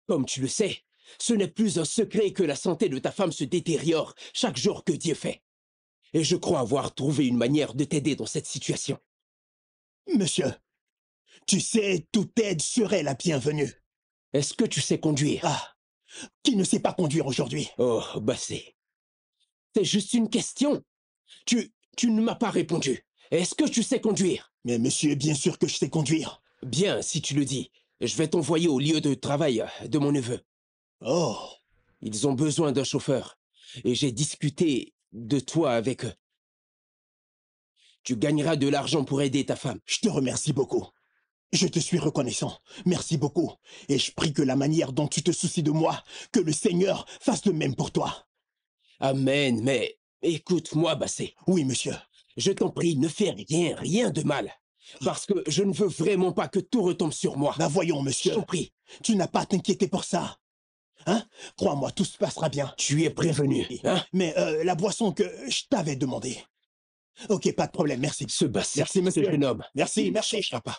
Comme tu le sais, ce n'est plus un secret que la santé de ta femme se détériore chaque jour que Dieu fait. Et je crois avoir trouvé une manière de t'aider dans cette situation. Monsieur, tu sais, toute aide serait la bienvenue. Est-ce que tu sais conduire? Ah, Qui ne sait pas conduire aujourd'hui? Oh, Bassé. C'est juste une question. Tu ne m'as pas répondu. Est-ce que tu sais conduire? Mais monsieur, bien sûr que je sais conduire. Bien, si tu le dis. Je vais t'envoyer au lieu de travail de mon neveu. Oh, Ils ont besoin d'un chauffeur. Et j'ai discuté de toi avec eux. Tu gagneras de l'argent pour aider ta femme. je te remercie beaucoup. Je te suis reconnaissant. Merci beaucoup. Et je prie que la manière dont tu te soucies de moi, que le Seigneur fasse le même pour toi. Amen, mais écoute-moi, Bassé. Oui, monsieur. Je t'en prie, ne fais rien de mal. Parce que je ne veux vraiment pas que tout retombe sur moi. Bah voyons, Je monsieur. t'en prie. Tu n'as pas à t'inquiéter pour ça. Hein? Crois-moi, tout se passera bien. Tu es prévenu, hein? Mais la boisson que je t'avais demandé. Ok, pas de problème, merci. Ce Bassé, Merci, monsieur. ce jeune homme. Merci, Il ne merci. changera pas.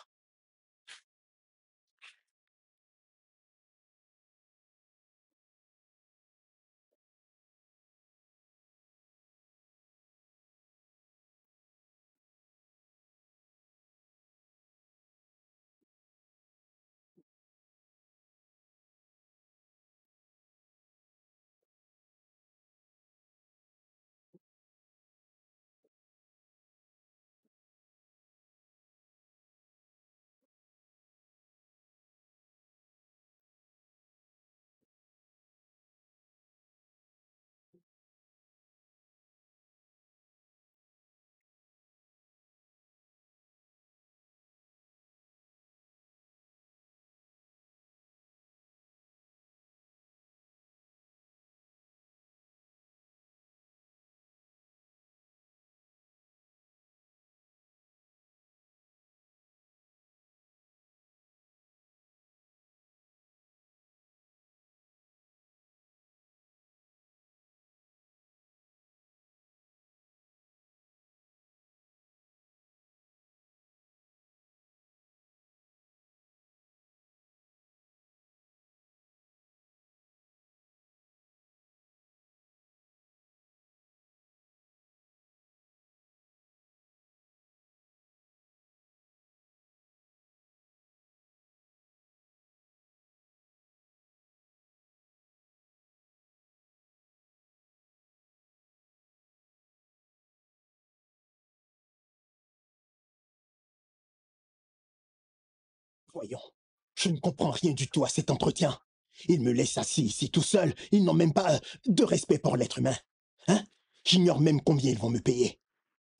Voyons, je ne comprends rien du tout à cet entretien. Ils me laissent assis ici tout seul. Ils n'ont même pas de respect pour l'être humain. Hein? J'ignore même combien ils vont me payer.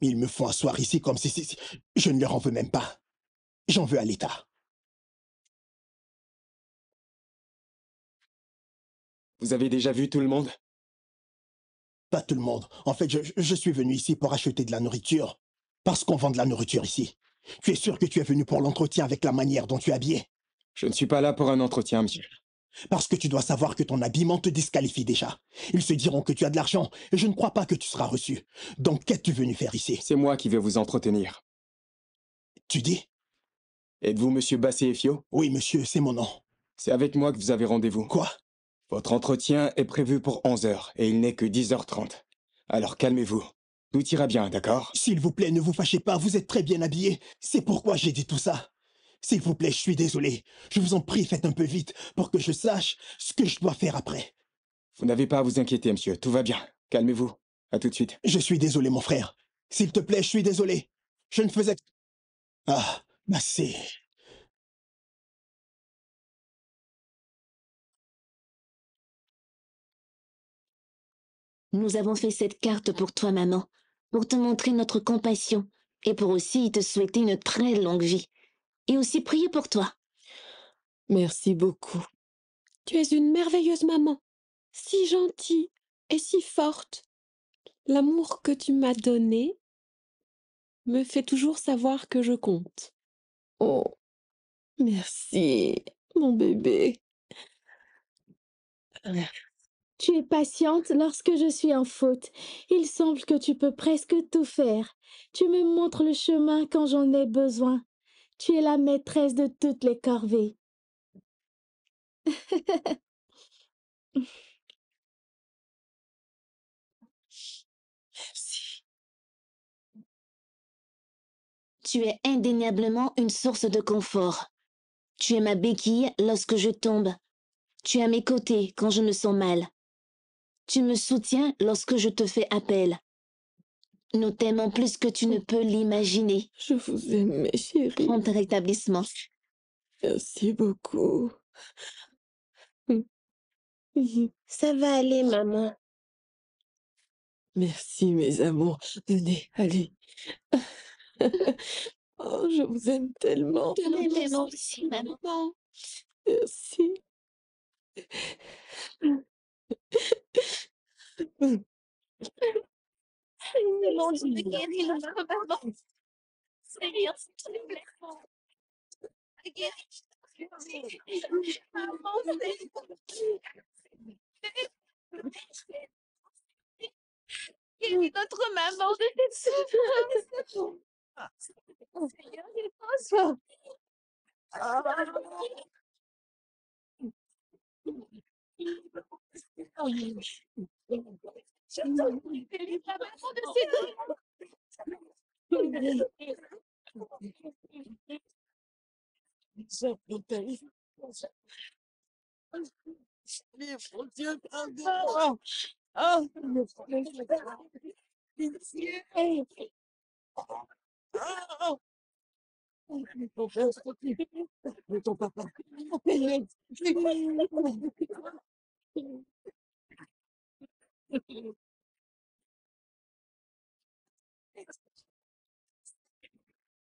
Ils me font asseoir ici comme si... Je ne leur en veux même pas. J'en veux à l'État. Vous avez déjà vu tout le monde? Pas tout le monde. En fait, je suis venu ici pour acheter de la nourriture. Parce qu'on vend de la nourriture ici. Tu es sûr que tu es venu pour l'entretien avec la manière dont tu es habillé? Je ne suis pas là pour un entretien, monsieur. Parce que tu dois savoir que ton habillement te disqualifie déjà. Ils se diront que tu as de l'argent et je ne crois pas que tu seras reçu. Donc qu'es-tu venu faire ici? C'est moi qui vais vous entretenir. Tu dis? Êtes-vous monsieur Bassé Efio? Oui, monsieur, c'est mon nom. C'est avec moi que vous avez rendez-vous. Quoi? Votre entretien est prévu pour 11 heures et il n'est que 10h30. Alors calmez-vous. Tout ira bien, d'accord? S'il vous plaît, ne vous fâchez pas, vous êtes très bien habillé. C'est pourquoi j'ai dit tout ça. S'il vous plaît, je suis désolé. Je vous en prie, faites un peu vite pour que je sache ce que je dois faire après. Vous n'avez pas à vous inquiéter, monsieur. Tout va bien. Calmez-vous. À tout de suite. Je suis désolé, mon frère. S'il te plaît, je suis désolé. Je ne faisais... Ah, bah c'est... Nous avons fait cette carte pour toi, maman, pour te montrer notre compassion et pour aussi te souhaiter une très longue vie. Et aussi prier pour toi. Merci beaucoup. Tu es une merveilleuse maman, si gentille et si forte. L'amour que tu m'as donné me fait toujours savoir que je compte. Oh, merci, mon bébé. Tu es patiente lorsque je suis en faute. Il semble que tu peux presque tout faire. Tu me montres le chemin quand j'en ai besoin. Tu es la maîtresse de toutes les corvées. Merci. Tu es indéniablement une source de confort. Tu es ma béquille lorsque je tombe. Tu es à mes côtés quand je me sens mal. Tu me soutiens lorsque je te fais appel. Nous t'aimons plus que tu ne peux l'imaginer. Je vous aime, mes chéris. Prompt rétablissement. Merci beaucoup. Ça va aller, maman. Merci, mes amours. Venez, allez. Oh, je vous aime tellement. Nous t'aimons aussi, maman. Merci. Mon Dieu, guéris le maman. Seigneur, s'il te plaît. Guéris. Maman, guéris notre maman de ses souffrances. Seigneur, il François. Guéris la maman de ses Mon Dieu, pardon. Oh, ton père, ton papa.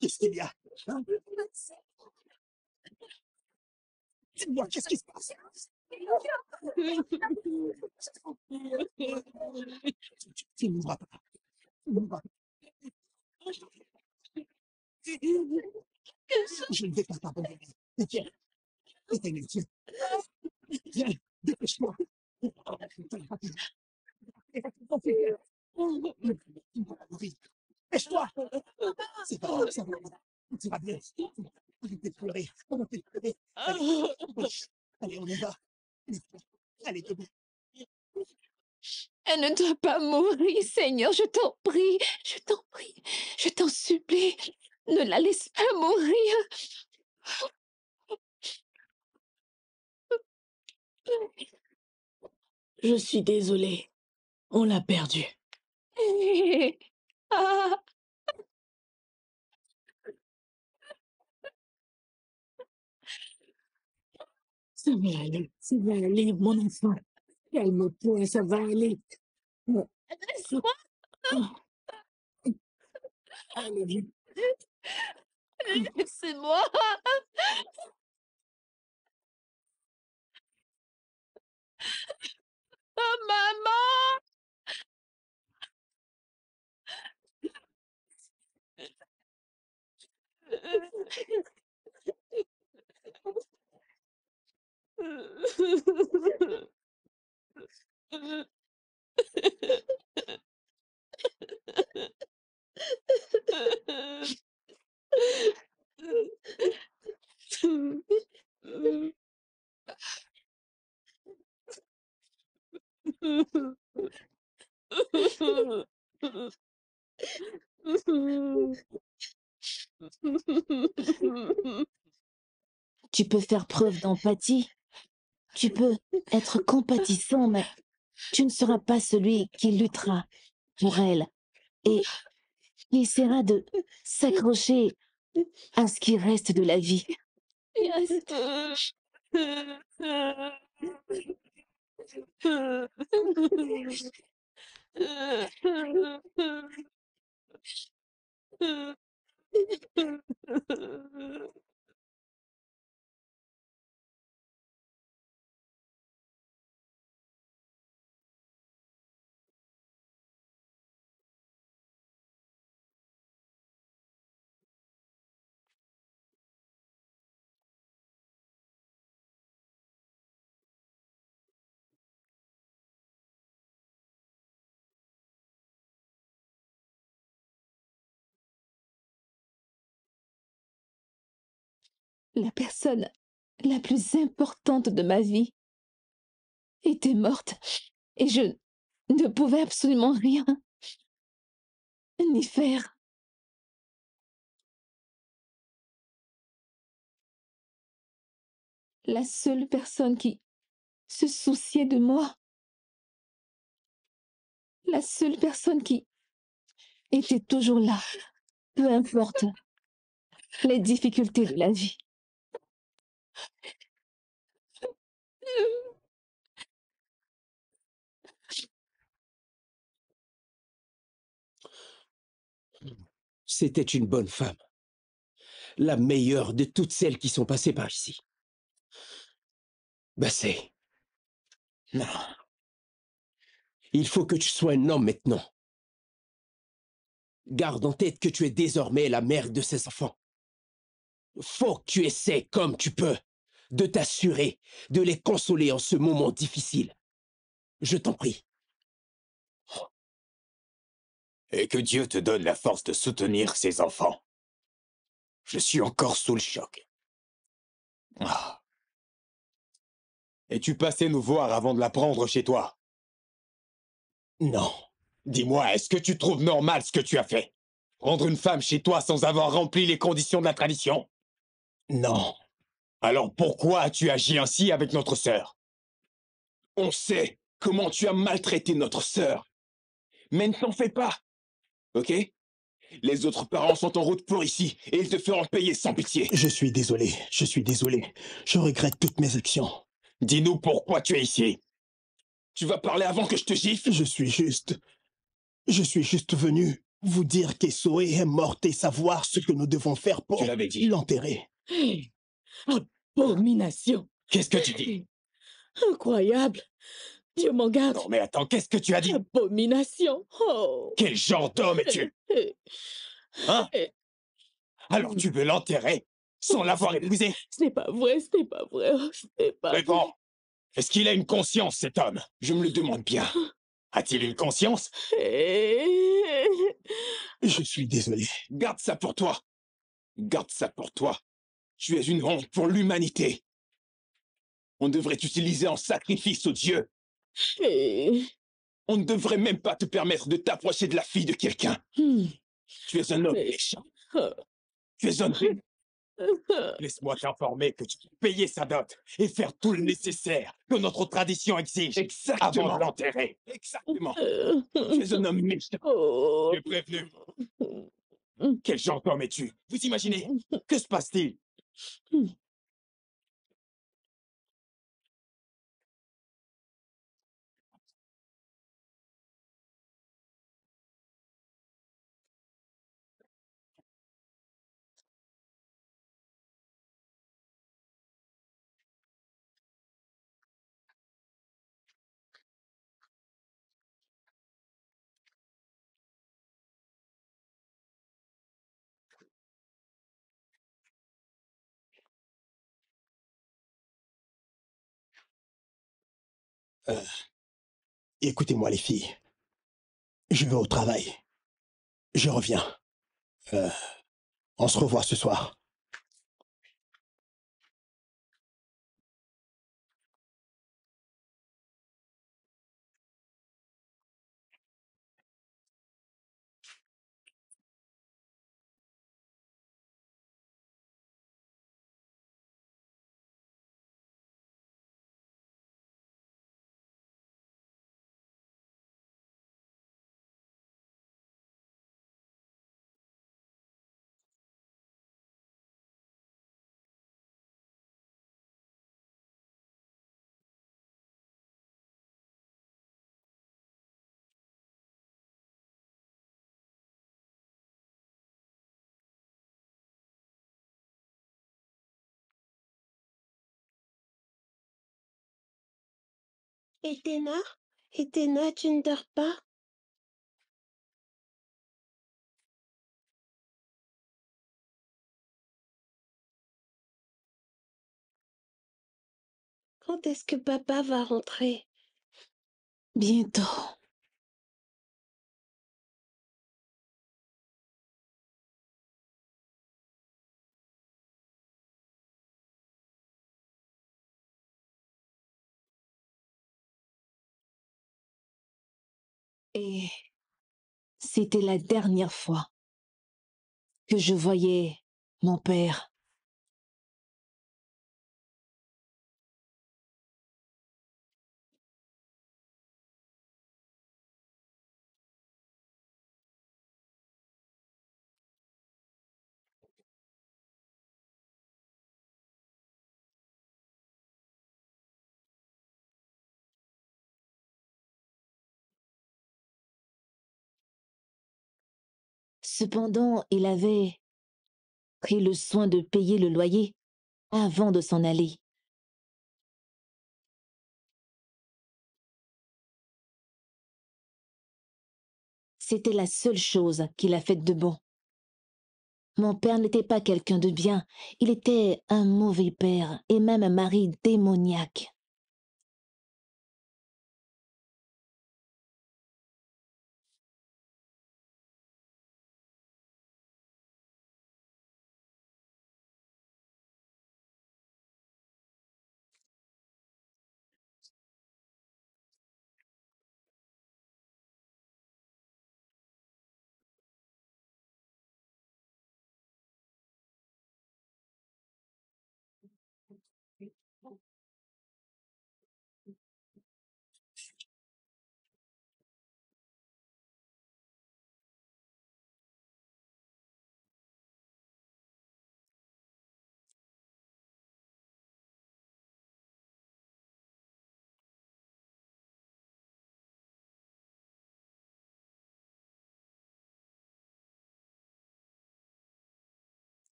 Qu'est-ce qu'il y a? Hein? Dis-moi, qu'est-ce qui se passe? Tu ne mourras pas. Tu ne mourras pas. Je ne vais pas t'abandonner. Viens, viens, viens. Viens, dépêche-toi. Dépêche-toi. C'est pas grave, ça va. Tu vas bien. Arrêtez de pleurer. Arrêtez de pleurer. Allez, allez, on y va. Allez, debout. Elle ne doit pas mourir, Seigneur, je t'en prie, je t'en supplie, ne la laisse pas mourir. Je suis désolée. On l'a perdue. Ah, Ça va aller, mon enfant. Calme-toi, ça va aller. laisse-moi, Allez, viens. laissez-moi. Oh, maman. Tu peux faire preuve d'empathie, tu peux être compatissant, mais tu ne seras pas celui qui luttera pour elle et qui essaiera de s'accrocher à ce qui reste de la vie. La personne la plus importante de ma vie était morte et je ne pouvais absolument rien ni faire. La seule personne qui se souciait de moi. La seule personne qui était toujours là, peu importe les difficultés de la vie. C'était une bonne femme. La meilleure de toutes celles qui sont passées par ici. Bassé. Non. Il faut que tu sois un homme maintenant. Garde en tête que tu es désormais la mère de ces enfants. Faut que tu essaies comme tu peux de t'assurer de les consoler en ce moment difficile. Je t'en prie. Et que Dieu te donne la force de soutenir ses enfants. Je suis encore sous le choc. Ah. Es-tu passé nous voir avant de la prendre chez toi? Non. Dis-moi, est-ce que tu trouves normal ce que tu as fait? Prendre une femme chez toi sans avoir rempli les conditions de la tradition? Non. Alors pourquoi as-tu agi ainsi avec notre sœur? On sait comment tu as maltraité notre sœur. Mais ne t'en fais pas. Ok? Les autres parents sont en route pour ici et ils te feront payer sans pitié. Je suis désolé. Je regrette toutes mes actions. Dis-nous pourquoi tu es ici. Tu vas parler avant que je te gifle? Je suis juste venu vous dire qu'Essoé est morte et savoir ce que nous devons faire pour Tu l'avais dit. l'enterrer. Hey, abomination! Qu'est-ce que tu dis? Incroyable! Dieu m'en garde! Non mais attends, qu'est-ce que tu as dit? Abomination! Oh! Quel genre d'homme es-tu? Hein? Alors tu veux l'enterrer sans l'avoir épousé? Ce n'est pas vrai, ce n'est pas vrai, oh, ce n'est pas Mais vrai. bon, est-ce qu'il a une conscience, cet homme? Je me le demande bien. A-t-il une conscience? Je suis désolé. Garde ça pour toi. Garde ça pour toi. Tu es une honte pour l'humanité. On devrait t'utiliser en sacrifice aux dieux. On ne devrait même pas te permettre de t'approcher de la fille de quelqu'un. Tu es un homme méchant. Tu es un homme. Laisse-moi t'informer que tu peux payer sa dot et faire tout le nécessaire que notre tradition exige Exactement. avant de l'enterrer. Exactement. Tu es un homme méchant. Tu es prévenu. Quel genre d'homme es-tu? Vous imaginez? Que se passe-t-il? Écoutez-moi les filles. Je vais au travail. Je reviens. On se revoit ce soir. Ethéna? Ethéna, tu ne dors pas? Quand est-ce que papa va rentrer? Bientôt. Et c'était la dernière fois que je voyais mon père. Cependant, il avait pris le soin de payer le loyer avant de s'en aller. C'était la seule chose qu'il a faite de bon. Mon père n'était pas quelqu'un de bien, il était un mauvais père et même un mari démoniaque.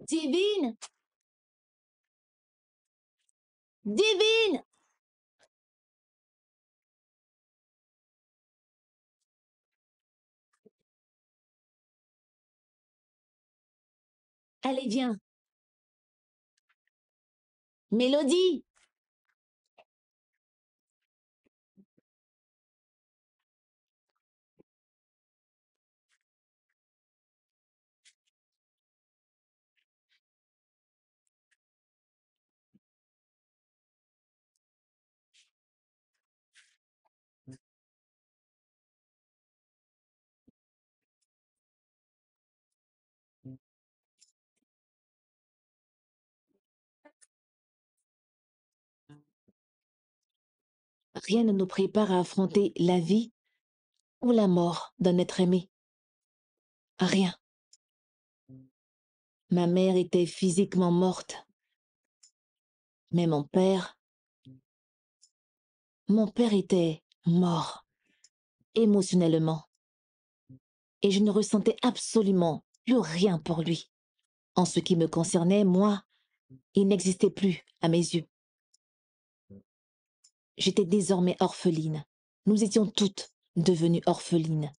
Divine! Divine! Allez, viens. Mélodie! Rien ne nous prépare à affronter la vie ou la mort d'un être aimé. Rien. Ma mère était physiquement morte. Mais mon père était mort émotionnellement. Et je ne ressentais absolument plus rien pour lui. En ce qui me concernait, moi, il n'existait plus à mes yeux. J'étais désormais orpheline. Nous étions toutes devenues orphelines.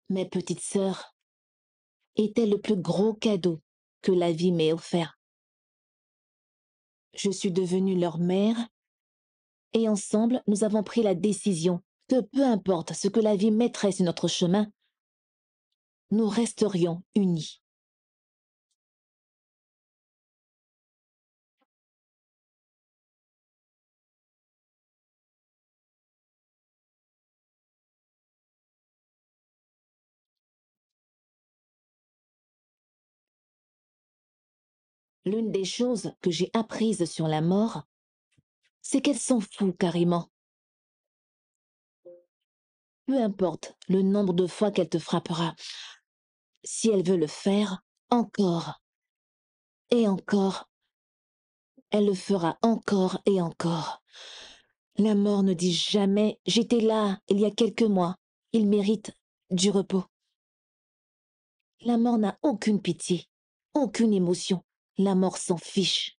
Mes petites sœurs étaient le plus gros cadeau que la vie m'ait offert. Je suis devenue leur mère et ensemble, nous avons pris la décision que peu importe ce que la vie mettrait sur notre chemin, nous resterions unis. L'une des choses que j'ai apprises sur la mort, c'est qu'elle s'en fout carrément. Peu importe le nombre de fois qu'elle te frappera, si elle veut le faire, encore et encore, elle le fera encore et encore. La mort ne dit jamais « j'étais là il y a quelques mois, il mérite du repos ». La mort n'a aucune pitié, aucune émotion. La mort s'en fiche.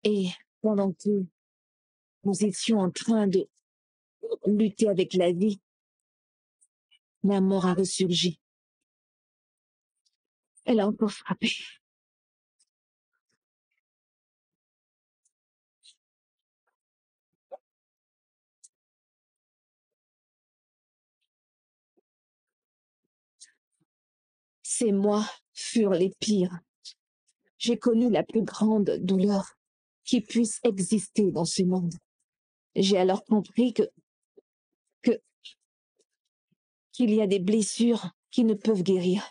Et pendant que nous étions en train de lutter avec la vie, la mort a ressurgi. Elle a encore frappé. Ces mois furent les pires. J'ai connu la plus grande douleur qui puisse exister dans ce monde. J'ai alors compris que, qu'il y a des blessures qui ne peuvent guérir.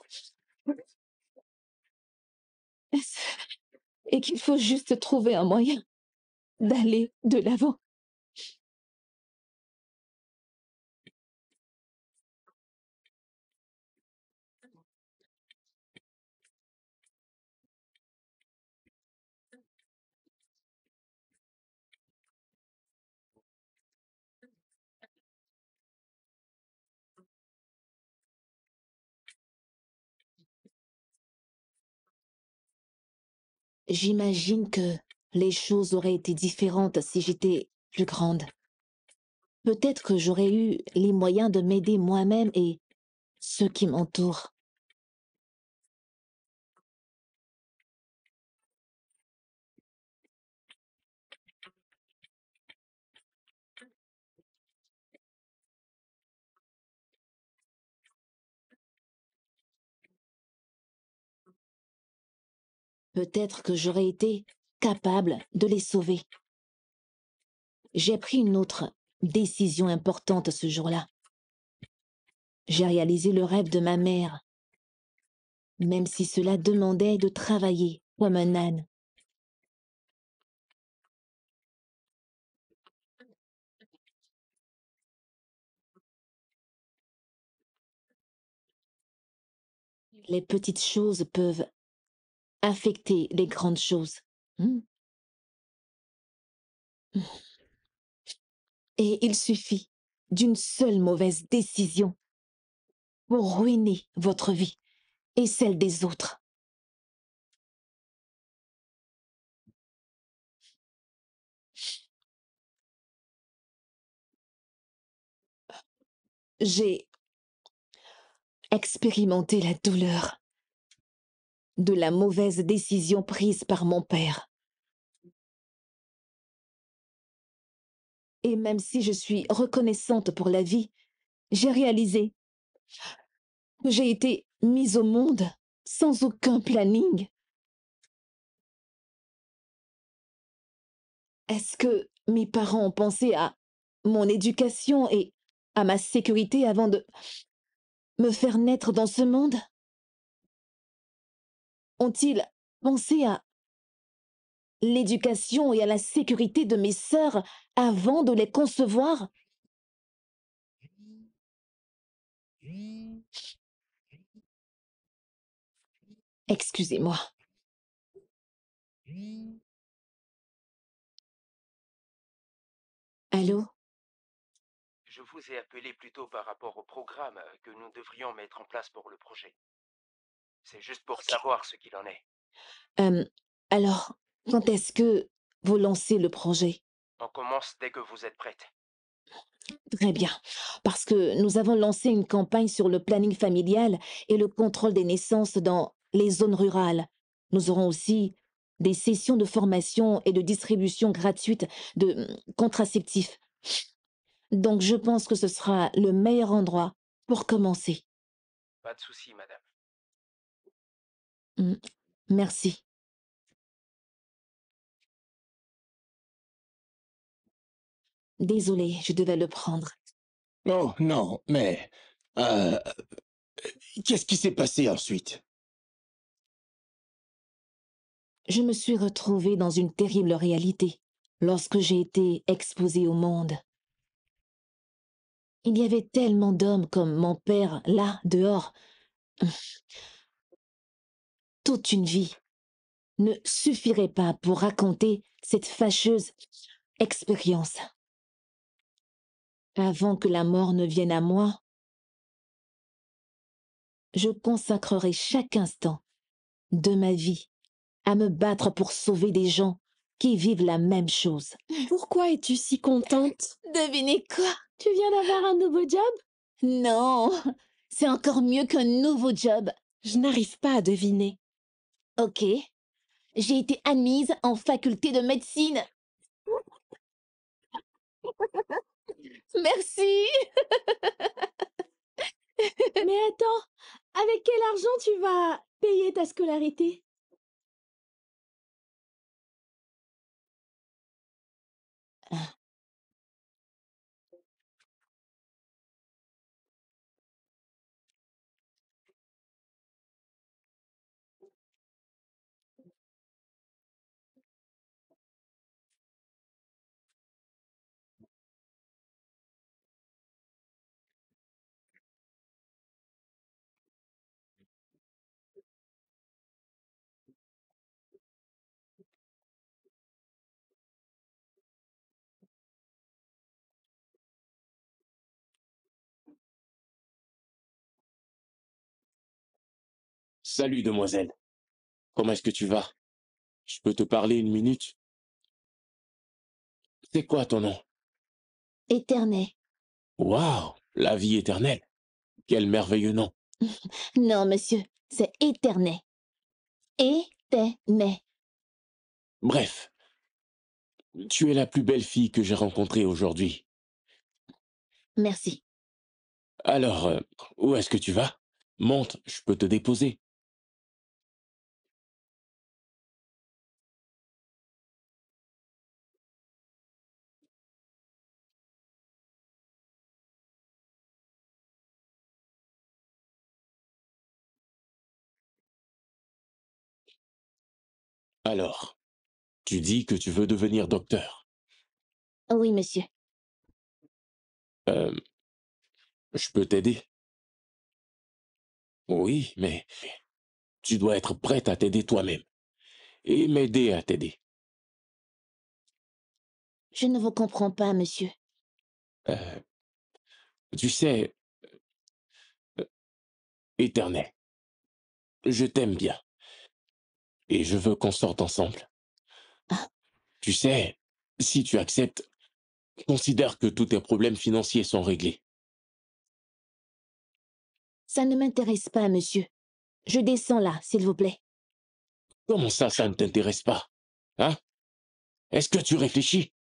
Et qu'il faut juste trouver un moyen d'aller de l'avant. J'imagine que les choses auraient été différentes si j'étais plus grande. Peut-être que j'aurais eu les moyens de m'aider moi-même et ceux qui m'entourent. Peut-être que j'aurais été capable de les sauver. J'ai pris une autre décision importante ce jour-là. J'ai réalisé le rêve de ma mère, même si cela demandait de travailler comme un âne. Les petites choses peuvent affecter les grandes choses. Et il suffit d'une seule mauvaise décision pour ruiner votre vie et celle des autres. J'ai expérimenté la douleur de la mauvaise décision prise par mon père. Et même si je suis reconnaissante pour la vie, j'ai réalisé que j'ai été mise au monde sans aucun planning. Est-ce que mes parents ont pensé à mon éducation et à ma sécurité avant de me faire naître dans ce monde? Ont-ils pensé à l'éducation et à la sécurité de mes sœurs avant de les concevoir? Excusez-moi. Allô? Je vous ai appelé plutôt par rapport au programme que nous devrions mettre en place pour le projet. C'est juste pour savoir ce qu'il en est. Alors, quand est-ce que vous lancez le projet? On commence dès que vous êtes prête. Très bien, parce que nous avons lancé une campagne sur le planning familial et le contrôle des naissances dans les zones rurales. Nous aurons aussi des sessions de formation et de distribution gratuite de contraceptifs. Donc, je pense que ce sera le meilleur endroit pour commencer. Pas de souci, madame. Merci. Désolée, je devais le prendre. Oh non, mais... qu'est-ce qui s'est passé ensuite? Je me suis retrouvée dans une terrible réalité lorsque j'ai été exposée au monde. Il y avait tellement d'hommes comme mon père là, dehors. Toute une vie ne suffirait pas pour raconter cette fâcheuse expérience. Avant que la mort ne vienne à moi, je consacrerai chaque instant de ma vie à me battre pour sauver des gens qui vivent la même chose. Pourquoi es-tu si contente? Devinez quoi? Tu viens d'avoir un nouveau job? Non, c'est encore mieux qu'un nouveau job. Je n'arrive pas à deviner. Ok, j'ai été admise en faculté de médecine. Merci. Mais attends, avec quel argent tu vas payer ta scolarité? Salut, demoiselle. Comment est-ce que tu vas? Je peux te parler une minute? C'est quoi ton nom? Éternel. Waouh, la vie éternelle. Quel merveilleux nom. Non, monsieur, c'est éternel. Éternel. Bref, tu es la plus belle fille que j'ai rencontrée aujourd'hui. Merci. Alors, où est-ce que tu vas? Monte, je peux te déposer. Alors, tu dis que tu veux devenir docteur. Oui, monsieur. Euh, je peux t'aider? Oui, mais tu dois être prête à t'aider toi-même et m'aider à t'aider. Je ne vous comprends pas, monsieur. Euh, tu sais, éternel, je t'aime bien et je veux qu'on sorte ensemble. Ah. Tu sais, si tu acceptes, considère que tous tes problèmes financiers sont réglés. Ça ne m'intéresse pas, monsieur. Je descends là, s'il vous plaît. Comment ça ne t'intéresse pas? Hein? Est-ce que tu réfléchis?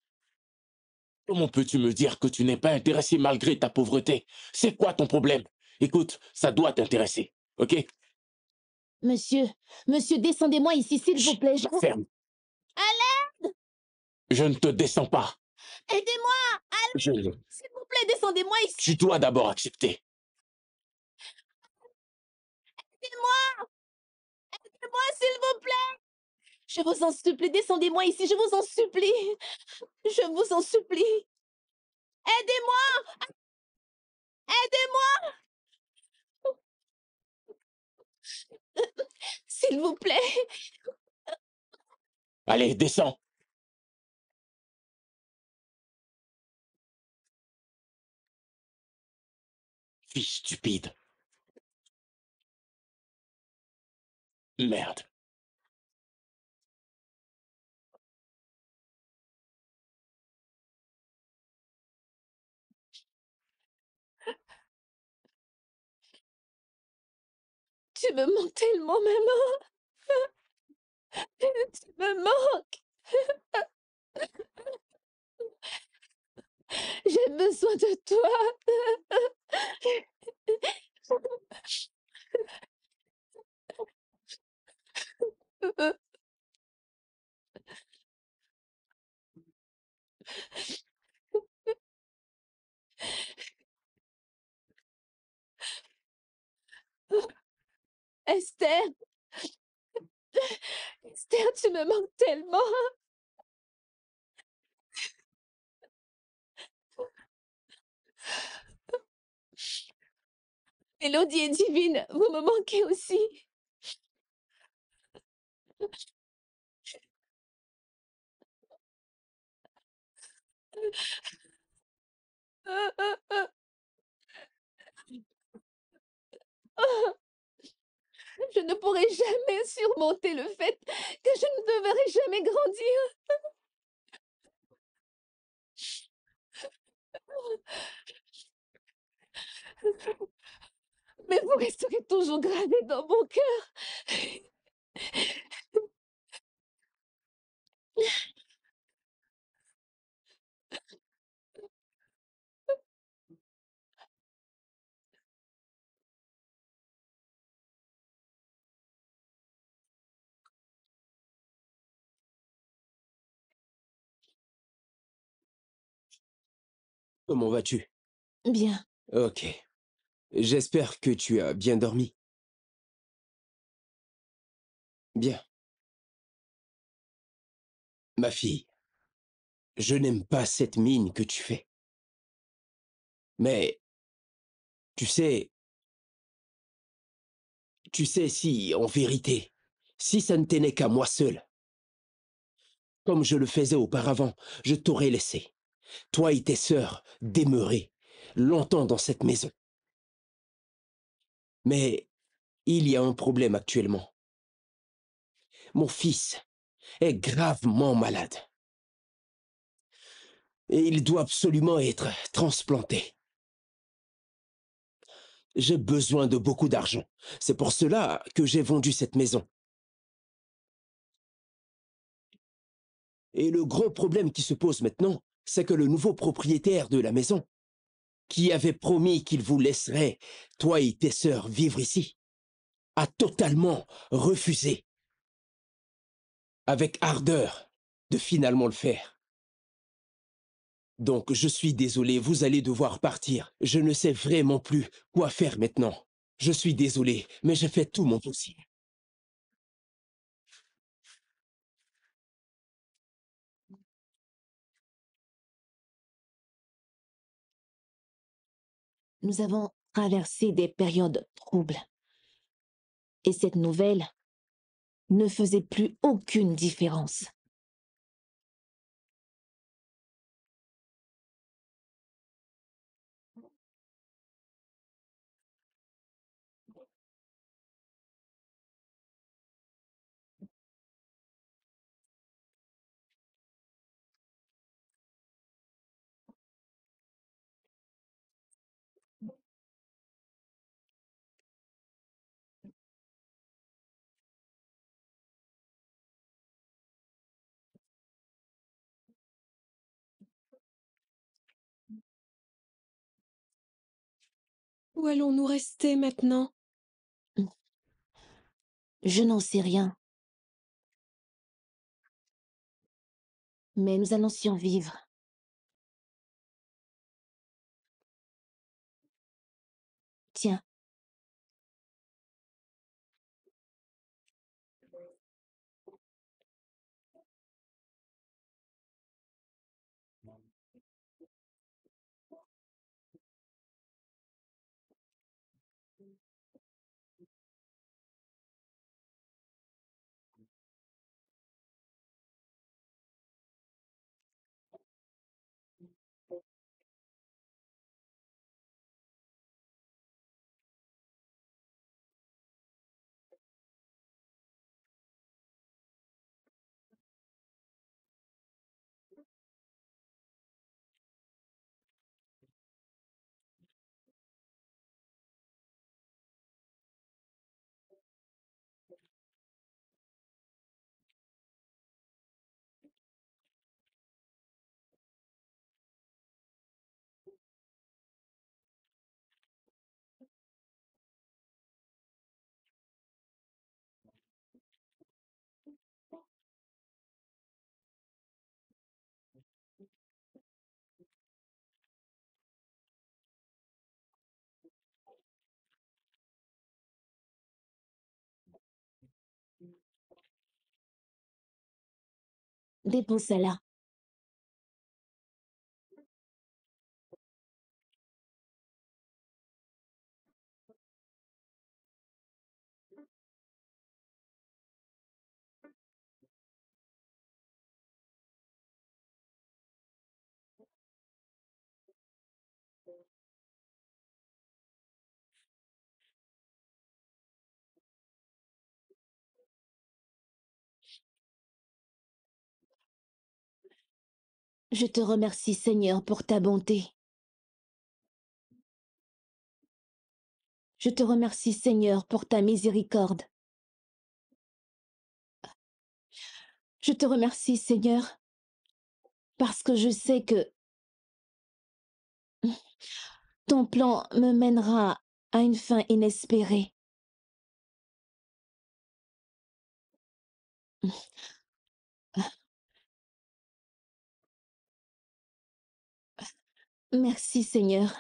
Comment peux-tu me dire que tu n'es pas intéressé malgré ta pauvreté? C'est quoi ton problème? Écoute, ça doit t'intéresser, ok? Monsieur, monsieur, descendez-moi ici, s'il vous plaît. Ferme. À l'aide! Je ne te descends pas. Aidez-moi! Je... S'il vous plaît, descendez-moi ici. Tu dois d'abord accepter. Aidez-moi! Aidez-moi, s'il vous plaît! Je vous en supplie, descendez-moi ici, je vous en supplie. Je vous en supplie. Aidez-moi! Aidez-moi! S'il vous plaît. Allez, descends. Fille stupide. Merde. Tu me manques tellement, maman. Tu me manques. J'ai besoin de toi. Esther. Esther, tu me manques tellement. Élodie et Divine, vous me manquez aussi. Je ne pourrai jamais surmonter le fait que je ne te verrai jamais grandir. Mais vous resterez toujours gravé dans mon cœur. Comment vas-tu? Bien. Ok. J'espère que tu as bien dormi. Bien. Ma fille, je n'aime pas cette mine que tu fais. Mais, tu sais, si, en vérité, si ça ne tenait qu'à moi seul, comme je le faisais auparavant, je t'aurais laissé, toi et tes sœurs, demeurer longtemps dans cette maison. Mais il y a un problème actuellement. Mon fils est gravement malade. Et il doit absolument être transplanté. J'ai besoin de beaucoup d'argent. C'est pour cela que j'ai vendu cette maison. Et le gros problème qui se pose maintenant, c'est que le nouveau propriétaire de la maison, qui avait promis qu'il vous laisserait, toi et tes sœurs, vivre ici, a totalement refusé, avec ardeur, de finalement le faire. Donc je suis désolé, vous allez devoir partir. Je ne sais vraiment plus quoi faire maintenant. Je suis désolé, mais j'ai fait tout mon possible. Nous avons traversé des périodes troubles. Et cette nouvelle ne faisait plus aucune différence. Où allons-nous rester maintenant? Je n'en sais rien. Mais nous allons survivre. Tiens. Dépose ça là. Je te remercie, Seigneur, pour ta bonté. Je te remercie, Seigneur, pour ta miséricorde. Je te remercie, Seigneur, parce que je sais que ton plan me mènera à une fin inespérée. Merci, Seigneur.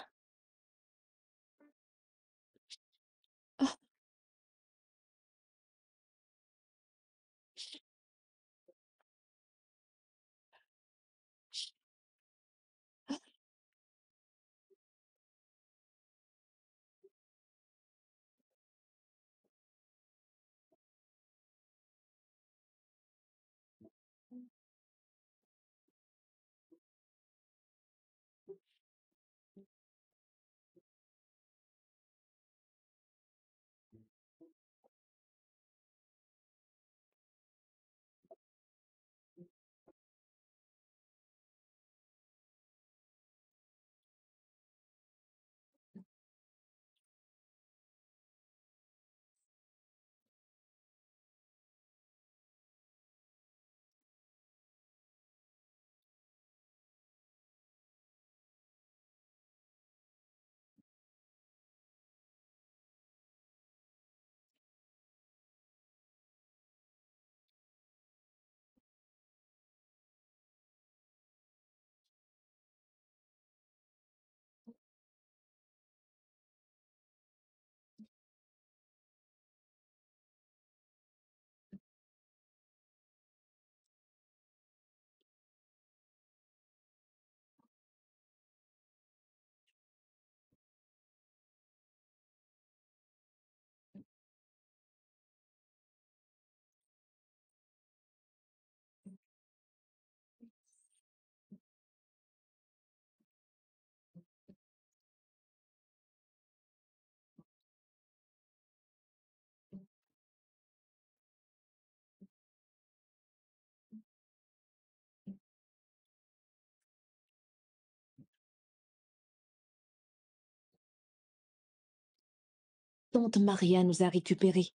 Tante Maria nous a récupérés.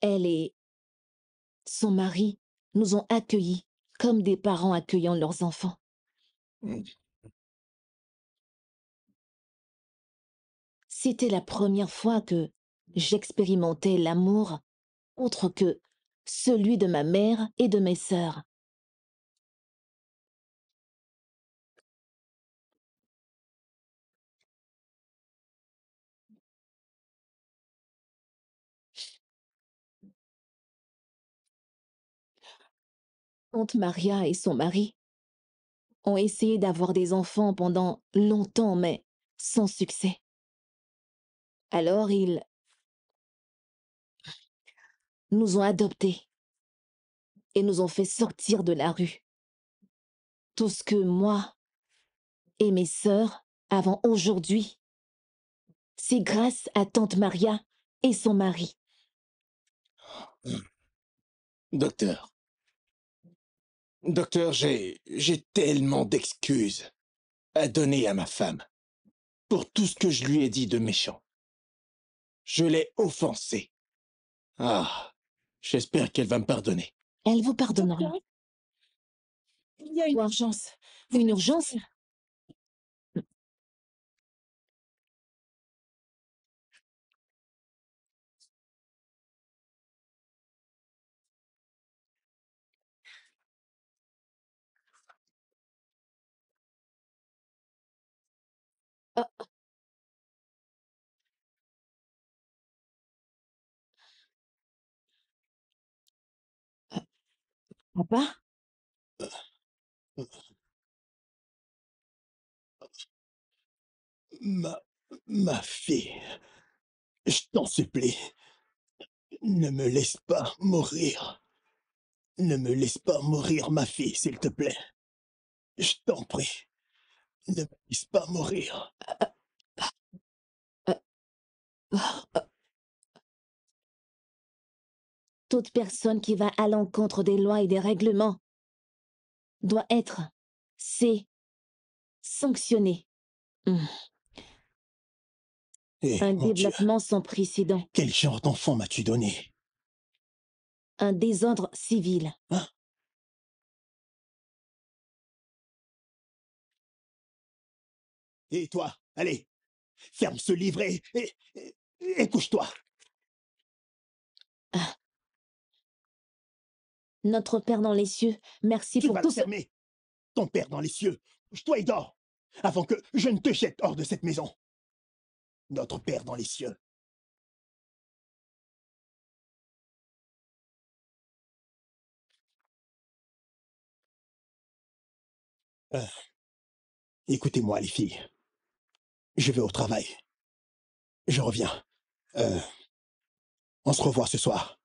Elle et son mari nous ont accueillis comme des parents accueillant leurs enfants. C'était la première fois que j'expérimentais l'amour autre que celui de ma mère et de mes sœurs. Tante Maria et son mari ont essayé d'avoir des enfants pendant longtemps, mais sans succès. Alors ils nous ont adoptés et nous ont fait sortir de la rue. Tout ce que moi et mes sœurs avons aujourd'hui, c'est grâce à tante Maria et son mari. Docteur. Docteur, j'ai tellement d'excuses à donner à ma femme pour tout ce que je lui ai dit de méchant. Je l'ai offensée. Ah, j'espère qu'elle va me pardonner. Elle vous pardonnera. Docteur, il y a une urgence. Une urgence? Papa? Ma fille, je t'en supplie, ne me laisse pas mourir. Ne me laisse pas mourir, ma fille, s'il te plaît. Je t'en prie, ne me laisse pas mourir. Toute personne qui va à l'encontre des lois et des règlements doit être, c'est sanctionné. Eh, Un mon Dieu, développement sans précédent. quel genre d'enfant m'as-tu donné? Un désordre civil. Hein? Et toi, allez, ferme ce livret et couche-toi. Notre Père dans les cieux, merci Tu pour vas tout le ce... fermer. Ton père dans les cieux, couche-toi et dors, avant que je ne te jette hors de cette maison. Notre Père dans les cieux. Écoutez-moi, les filles. Je vais au travail. Je reviens. On se revoit ce soir.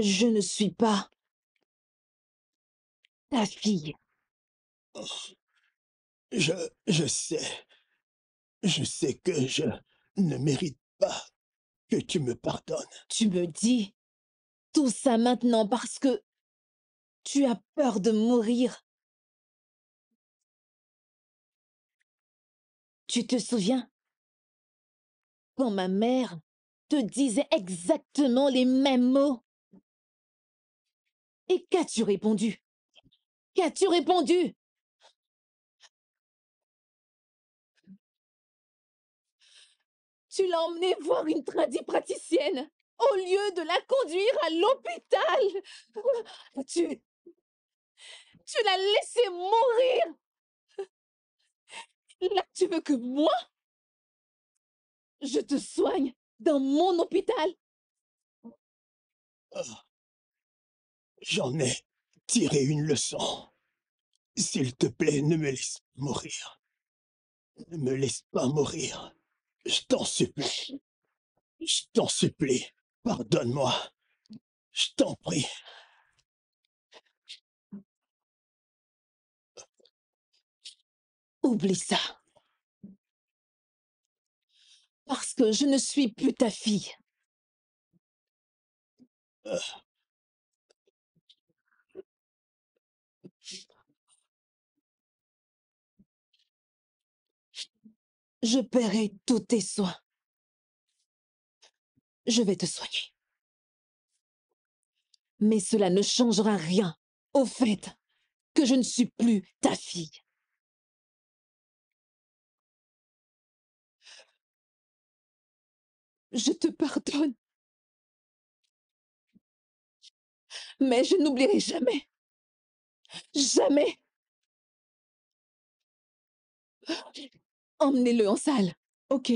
Je ne suis pas ta fille. Je sais. Je sais que je ne mérite pas que tu me pardonnes. Tu me dis tout ça maintenant parce que tu as peur de mourir. Tu te souviens quand ma mère te disait exactement les mêmes mots? Et qu'as-tu répondu? Qu'as-tu répondu? Tu l'as emmenée voir une tradipraticienne au lieu de la conduire à l'hôpital. Tu l'as laissée mourir. Là, tu veux que moi, je te soigne dans mon hôpital? J'en ai tiré une leçon. S'il te plaît, ne me laisse pas mourir. Ne me laisse pas mourir. Je t'en supplie. Je t'en supplie. Pardonne-moi. Je t'en prie. Oublie ça. Parce que je ne suis plus ta fille. Je paierai tous tes soins. Je vais te soigner. Mais cela ne changera rien au fait que je ne suis plus ta fille. Je te pardonne. Mais je n'oublierai jamais. Jamais. Emmenez-le en salle. Ok.